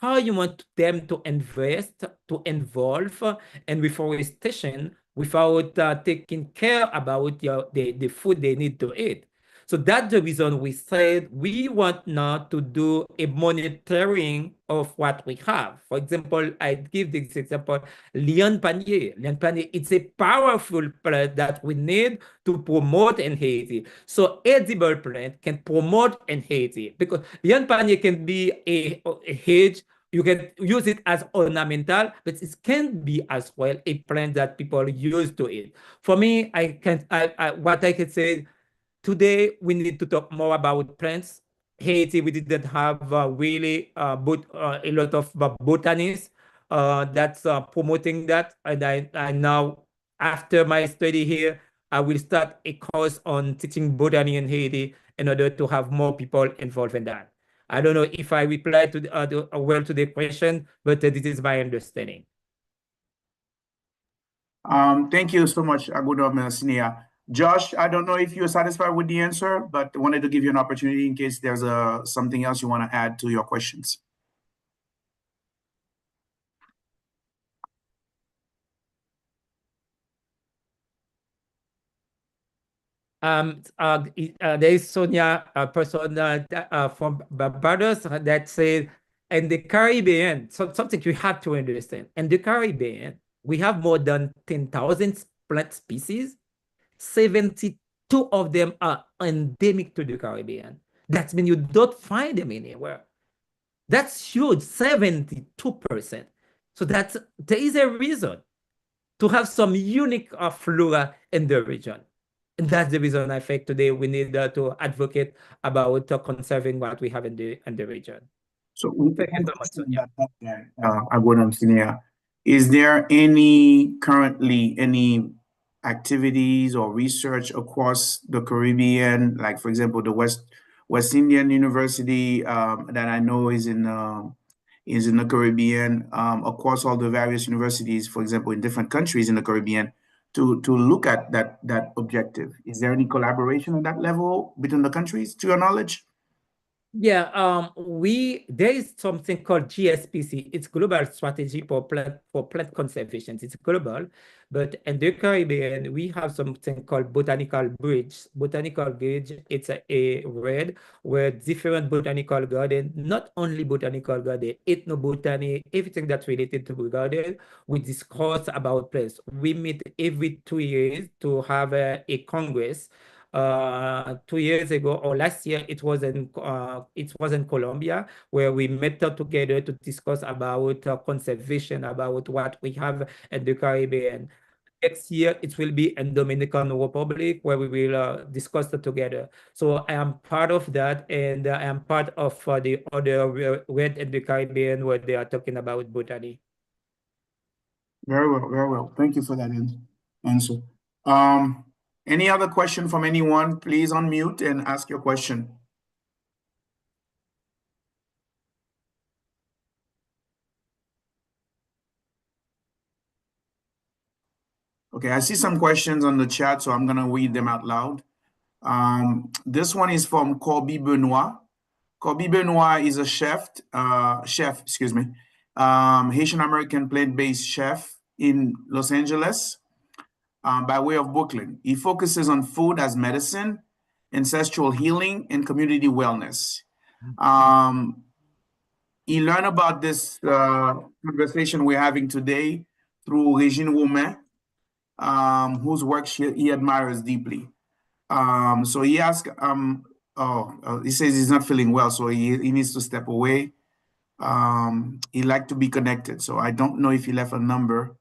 how you want them to invest, to involve in reforestation without taking care about the food they need to eat. So that's the reason we said we want now to do a monitoring of what we have. For example, I give this example, Liane Panier. Liane Panier, it's a powerful plant that we need to promote in Haiti. So edible plant can promote in Haiti because Liane Panier can be a hedge. You can use it as ornamental, but it can be as well a plant that people use to eat. For me, what I can say, today, we need to talk more about plants. Haiti, we didn't have really a lot of botanists that's promoting that. And I now, after my study here, I will start a course on teaching botany in Haiti in order to have more people involved in that. I don't know if I replied well to the question, but this is my understanding. Thank you so much, Agunam Sinea. Josh, I don't know if you're satisfied with the answer, but wanted to give you an opportunity in case there's something else you want to add to your questions. There is Sonia, a person from Barbados that said, in the Caribbean, something you have to understand. In the Caribbean, we have more than 10,000 plant species. 72 of them are endemic to the Caribbean. That means you don't find them anywhere. That's huge, 72%. So there is a reason to have some unique flora in the region. And that's the reason I think today we need to advocate about conserving what we have in the region. So thank you so much, Sonia. Agunam Sinea, is there currently any activities or research across the Caribbean, like for example, the West Indian University that I know is in the Caribbean, across all the various universities, for example, in different countries in the Caribbean, to look at that objective. Is there any collaboration at that level between the countries, to your knowledge? Yeah, there is something called GSPC. It's Global Strategy for Plant Conservation. It's global, but in the Caribbean, we have something called Botanical Bridge. Botanical Bridge, it's a red where different botanical garden, not only botanical garden, ethnobotany, everything that's related to the garden, we discuss about plants. We meet every 2 years to have a congress. 2 years ago or last year, it was in Colombia, where we met up together to discuss about conservation, about what we have in the Caribbean. Next year, it will be in Dominican Republic, where we will discuss it together. So I am part of that, and I am part of the other Red in the Caribbean, where they are talking about botany. Very well, very well. Thank you for that answer. Any other question from anyone? Please unmute and ask your question. Okay, I see some questions on the chat, so I'm gonna read them out loud. This one is from Corby Benoit. Corby Benoit is a chef, Haitian American plant-based chef in Los Angeles, by way of Brooklyn. He focuses on food as medicine, ancestral healing, and community wellness. He learned about this conversation we're having today through Regine Romain, whose work he admires deeply. So he asked, he says he's not feeling well, so he needs to step away. He'd like to be connected, so I don't know if he left a number.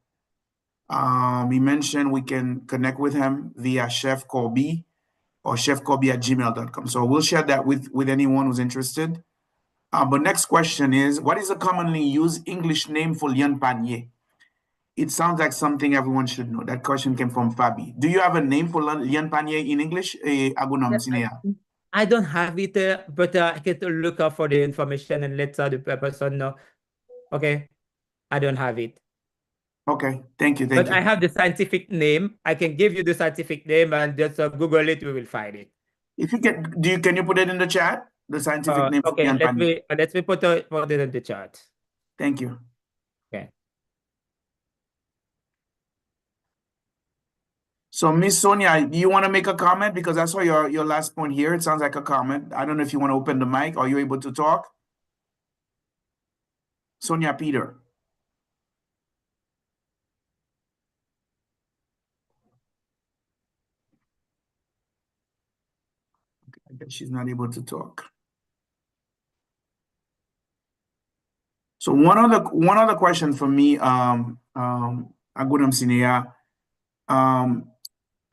He mentioned we can connect with him via Chef Corby or chefcorby@gmail.com. So we'll share that with anyone who's interested. But next question is, what is a commonly used English name for lian panier? It sounds like something everyone should know. That question came from Fabi. Do you have a name for lian panier in English, Agunam Sinea? I don't have it, but I can look up for the information and let the person know. Okay, I don't have it. Okay, thank you. But I have the scientific name. I can give you the scientific name and just Google it. We will find it. If you can you put it in the chat? The scientific name. Okay, let me put it in the chat. Thank you. Okay. So Miss Sonia, do you want to make a comment? Because I saw your last point here. It sounds like a comment. I don't know if you want to open the mic. Are you able to talk? Sonia Peter. Okay, I guess she's not able to talk. So one other question for me, Agunam Sinea.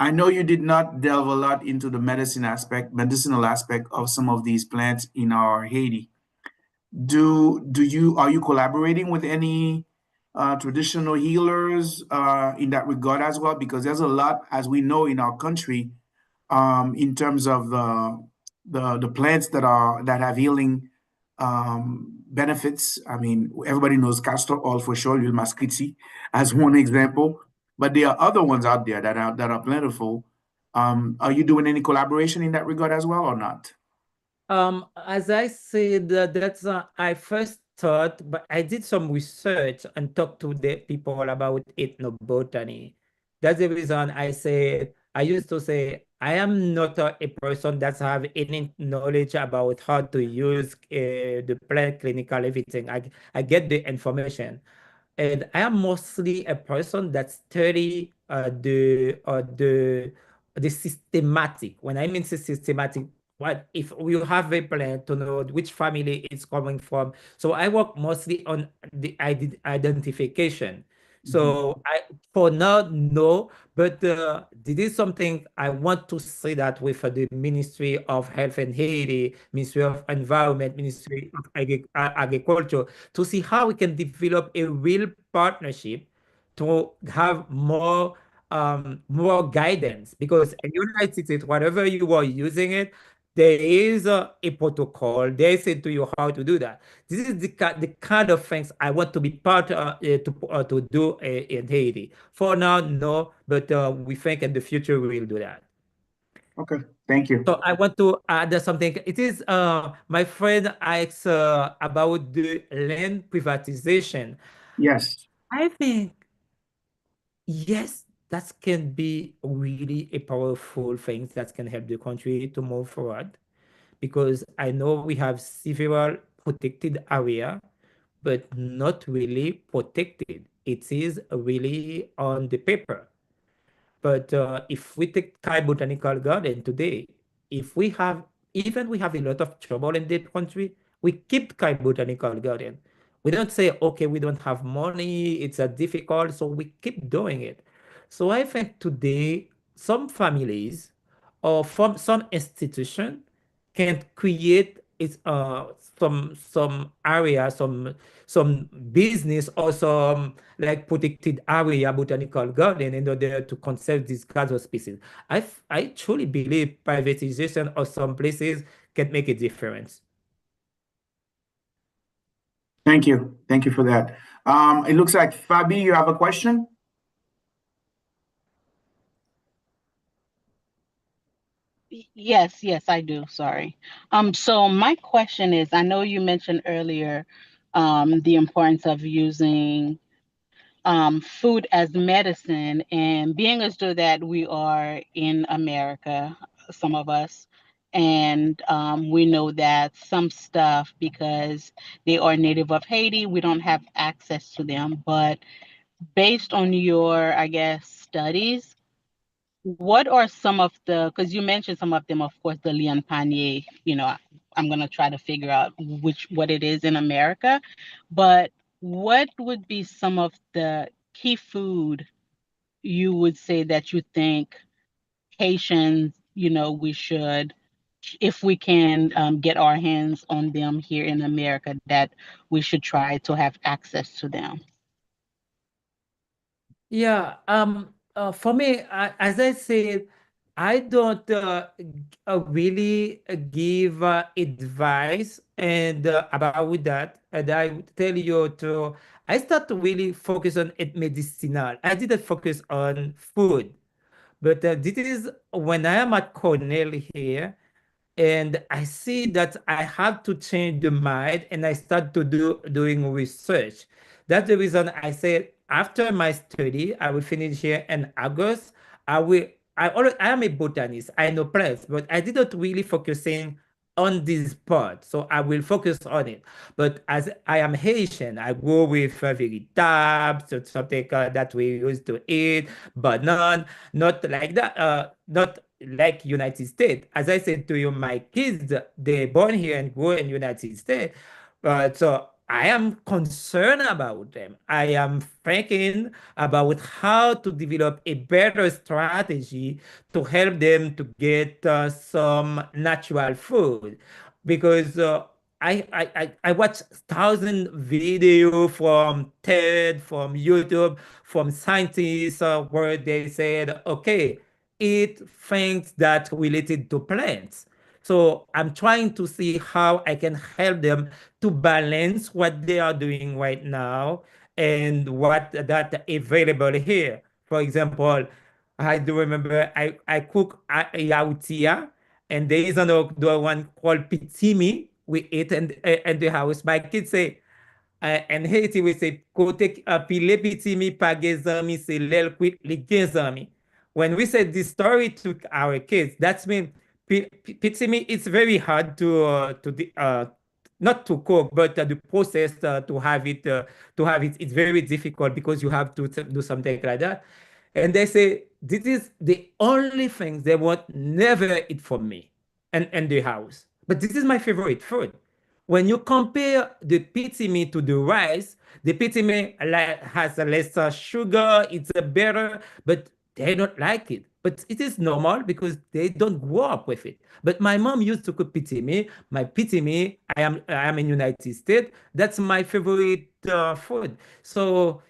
I know you did not delve a lot into the medicinal aspect of some of these plants in our Haiti. Are you collaborating with any traditional healers in that regard as well? Because there's a lot, as we know, in our country, in terms of the plants that have healing benefits. I mean, everybody knows castor oil for sure, L'huile mascriti, as one example. But there are other ones out there that are plentiful. Are you doing any collaboration in that regard as well or not? As I said, that's I first thought, but I did some research and talked to the people about ethnobotany. That's the reason I used to say I am not a person that have any knowledge about how to use the plant, clinical, everything. I get the information. And I am mostly a person that study the systematic. When I mean systematic, what if we have a plan to know which family it's coming from? So I work mostly on the identification. So for now, no, but this is something I want to say that with the Ministry of Health and Haiti, Ministry of Environment, Ministry of Agriculture, to see how we can develop a real partnership to have more more guidance, because in United States, whatever you are using it, there is a protocol. They say to you how to do that. This is the kind of things I want to be part to do in Haiti. For now, no, but we think in the future we will do that. Okay, thank you. So I want to add something. It is my friend asks about the land privatization. Yes. I think yes, that can be really a powerful thing that can help the country to move forward, because I know we have several protected area, but not really protected. It is really on the paper. But if we take Thai Botanical Garden today, if we have, even we have a lot of trouble in that country, we keep Thai Botanical Garden. We don't say, okay, we don't have money, it's a difficult, so we keep doing it. So I think today, some families or from some institution can create its some area, some business or some like protected area botanical garden in order to conserve these kinds of species. I truly believe privatization of some places can make a difference. Thank you. Thank you for that. It looks like Fabi, you have a question? Yes, yes, I do. Sorry. So my question is, I know you mentioned earlier, the importance of using food as medicine, and being as though that we are in America, some of us, and we know that some stuff, because they are native of Haiti, we don't have access to them. But based on your, I guess, studies, what are some of the, because you mentioned some of them, of course, the Leon Panier, I'm going to try to figure out what it is in America, but what would be some of the key food you would say that you think Haitians, we should, if we can get our hands on them here in America, that we should try to have access to them? Yeah, for me, as I said, I don't really give advice and about that. And I would tell you to, I start to really focus on it medicinal. I didn't focus on food, but this is when I am at Cornell here, and I see that I have to change the mind, and I start to doing research. That's the reason I said after my study, I will finish here in August. I will. I am a botanist. I know plants, but I didn't really focusing on this part. So I will focus on it. But as I am Haitian, I go with vegetable, so something that we used to eat, but not like that. Not like United States. As I said to you, my kids, they born here and grow in United States. So I am concerned about them. I am thinking about how to develop a better strategy to help them to get some natural food, because I watch thousand video from TED, from YouTube, from scientists where they said, okay, eat things that related to plants. So I'm trying to see how I can help them to balance what they are doing right now and what that available here. For example, I do remember I cook yautía, and there is another one called pitimi we eat in the house. My kids say, in Haiti, we say, kote pile pitimi pa gen zami, se lel kwit li gen zami. When we say this story to our kids, that means pitimi, it's very hard not to cook, but the process to have it, it's very difficult because you have to do something like that. And they say, this is the only thing they want never eat from me and in the house. But this is my favorite food. When you compare the pitimi to the rice, the pitimi has a lesser sugar, it's a better, but they don't like it. But it is normal because they don't grow up with it. But my mom used to cook pitimi. My pitimi, I am in United States. That's my favorite food. So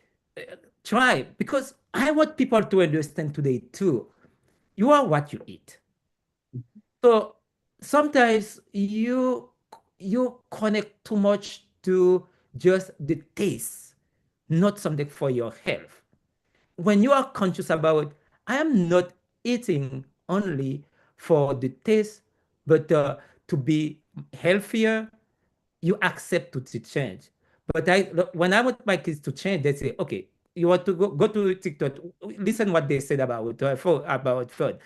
try, because I want people to understand today too. You are what you eat. So sometimes you connect too much to just the taste, not something for your health. When you are conscious about, I am not eating only for the taste, but to be healthier, you accept to change. But when I want my kids to change, they say, okay, you want to go to TikTok, listen what they said about food.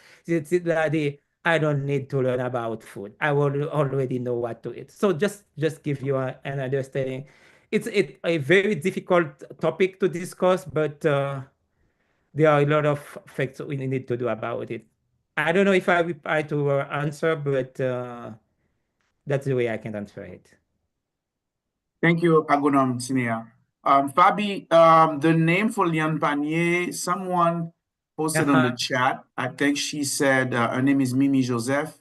I don't need to learn about food. I will already know what to eat. So just give you an understanding. It's a very difficult topic to discuss, but there are a lot of facts we need to do about it. I don't know if I reply to your answer, but that's the way I can answer it. Thank you, Agunam Sinea. Fabi, the name for Liane Panier, someone posted on the chat. I think she said her name is Mimi Joseph.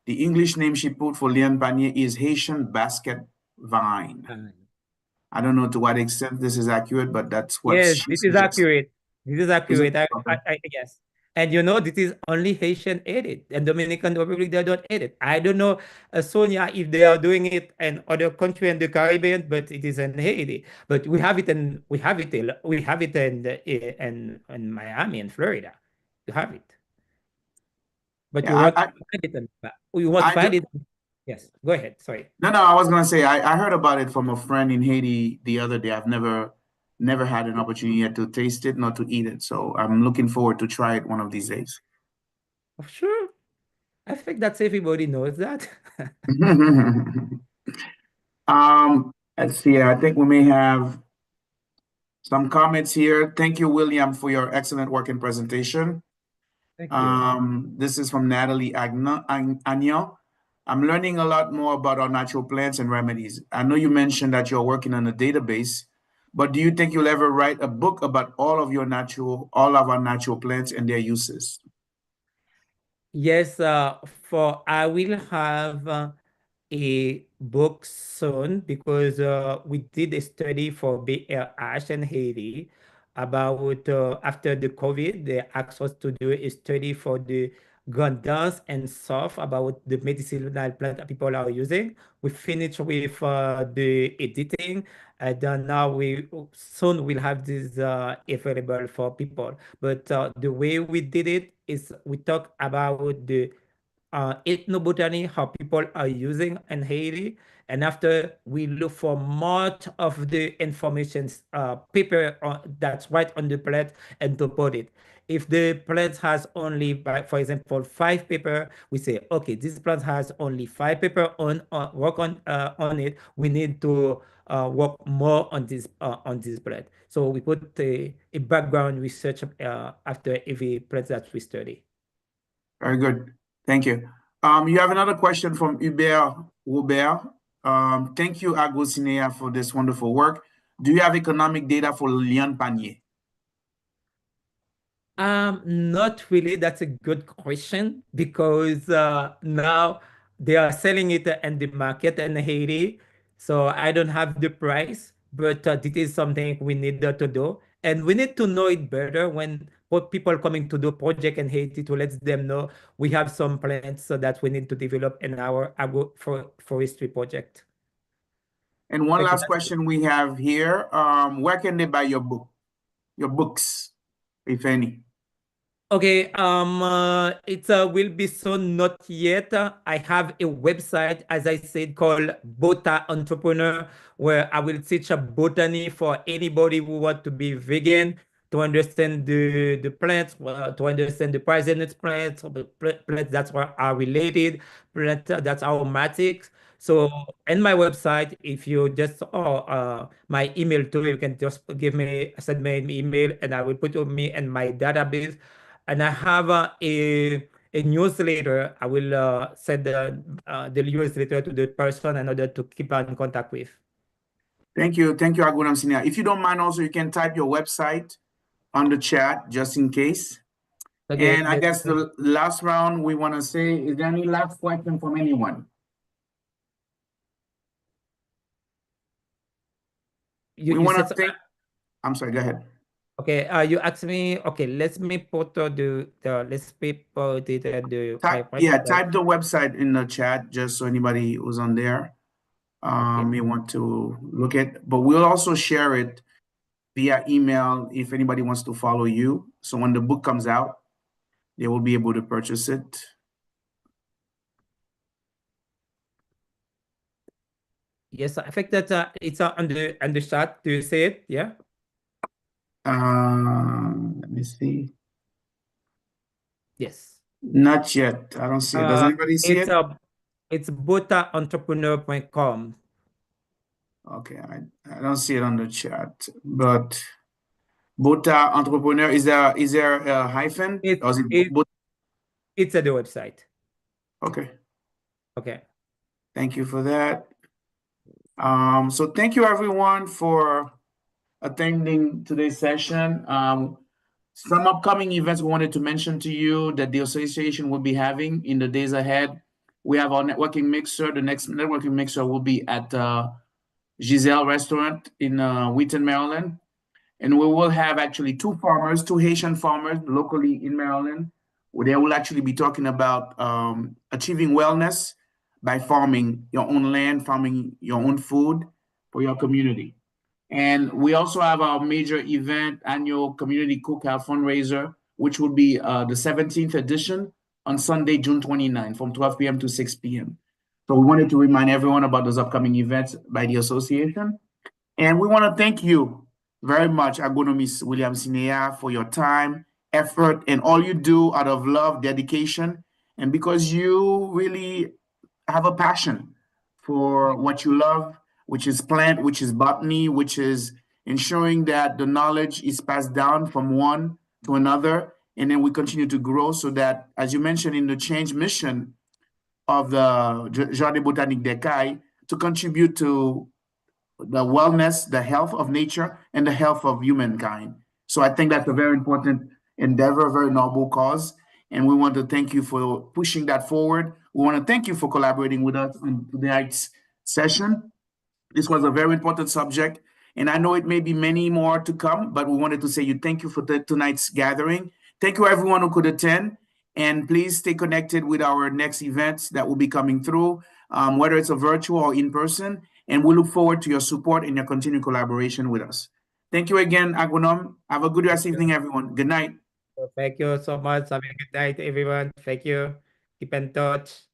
The English name she put for Liane Panier is Haitian basket vine. I don't know to what extent this is accurate, but that's what yes, she this is suggested. accurate. This is accurate. Okay. I yes. And you know, this is only Haitian edit, and Dominican Republic, they don't edit. I don't know, Sonia, if they are doing it in other country in the Caribbean, but it is in Haiti. But we have it in in Miami and Florida. You have it. But Yeah, you won't find it you won't find it. Yes, go ahead. Sorry. No, I was gonna say I heard about it from a friend in Haiti the other day. I've never had an opportunity yet to taste it, not to eat it. So I'm looking forward to try it one of these days. Sure. I think that's everybody knows that. Let's see. I think we may have some comments here. Thank you, William, for your excellent work and presentation. Thank you. This is from Natalie Agnon. I'm learning a lot more about our natural plants and remedies. I know you mentioned that you're working on a database, but do you think you'll ever write a book about all of our natural plants and their uses? Yes, I will have a book soon, because we did a study for BLH in Haiti about after the COVID. They asked us to do a study for the gandans and stuff about the medicinal plant that people are using. We finished with the editing, and then now we soon will have this available for people. But the way we did it is we talk about the ethnobotany, how people are using in Haiti. And after we look for much of the information paper that's right on the plant and to put it. If the plant has only, for example, 5 paper, we say, okay, this plant has only 5 paper work on it. We need to work more on this plant. So we put a background research after every plant that we study. Very good. Thank you. You have another question from Hubert Robert. Thank you, Agosinea, for this wonderful work. Do you have economic data for Liane Panier? Not really. That's a good question, because now they are selling it in the market in Haiti. So I don't have the price, but this is something we need to do. And we need to know it better when people coming to do project in Haiti, to let them know we have some plans so that we need to develop in our forestry project. And one last question we have here. Where can they buy your books, if any? Okay, it will be soon, not yet. I have a website, as I said, called Bota Entrepreneur, where I will teach botany for anybody who want to be vegan, to understand the plants, to understand the poisonous plants, or the plants that are related, plants that are aromatic. So in my website, if you just my email too, you can just send me an email, and I will put me in my database. And I have a newsletter. I will send the newsletter to the person in order to keep in contact with. Thank you, Agunam Sinea. If you don't mind, also you can type your website on the chat just in case. Okay, and I guess the last round we want to say, is there any last question from anyone? We want to thank. I'm sorry. Go ahead. Okay, you asked me, okay, let me put let's put it at the Type the website in the chat just so anybody who's on there may want to look at, but we'll also share it via email if anybody wants to follow you. So when the book comes out, they will be able to purchase it. Yes, I think that it's on the chat. Do you see it? Yeah. Let me see. Yes. Not yet. I don't see it. Does anybody see it? It's botaentrepreneur.com. Okay, I don't see it on the chat, but Bota Entrepreneur, is there a hyphen? Or is it It's at the website. Okay. Okay. Thank you for that. So thank you everyone for attending today's session. Some upcoming events we wanted to mention to you that the association will be having in the days ahead. We have our networking mixer. The next networking mixer will be at Giselle Restaurant in Wheaton, Maryland. And we will have actually two Haitian farmers locally in Maryland, where they will actually be talking about achieving wellness by farming your own land, farming your own food for your community. And we also have our major event, annual community cookout fundraiser, which will be the 17th edition on Sunday, June 29th from 12 p.m. to 6 p.m. So we wanted to remind everyone about those upcoming events by the association. And we want to thank you very much, Agronomist William Sinea, for your time, effort, and all you do out of love, dedication, and because you really have a passion for what you love, which is plant, which is botany, which is ensuring that the knowledge is passed down from one to another, and then we continue to grow so that, as you mentioned in the change mission of the Jardin Botanique d'Ecailles, to contribute to the wellness, the health of nature, and the health of humankind. So I think that's a very important endeavor, a very noble cause. And we want to thank you for pushing that forward. We want to thank you for collaborating with us on tonight's session. This was a very important subject, and I know it may be many more to come, but we wanted to say thank you for tonight's gathering. Thank you everyone who could attend, and please stay connected with our next events that will be coming through, whether it's a virtual or in person, and we look forward to your support and your continued collaboration with us. Thank you again, Agronome. Have a good rest evening, everyone. Good night. Thank you so much. Have a good night, everyone. Thank you. Keep in touch.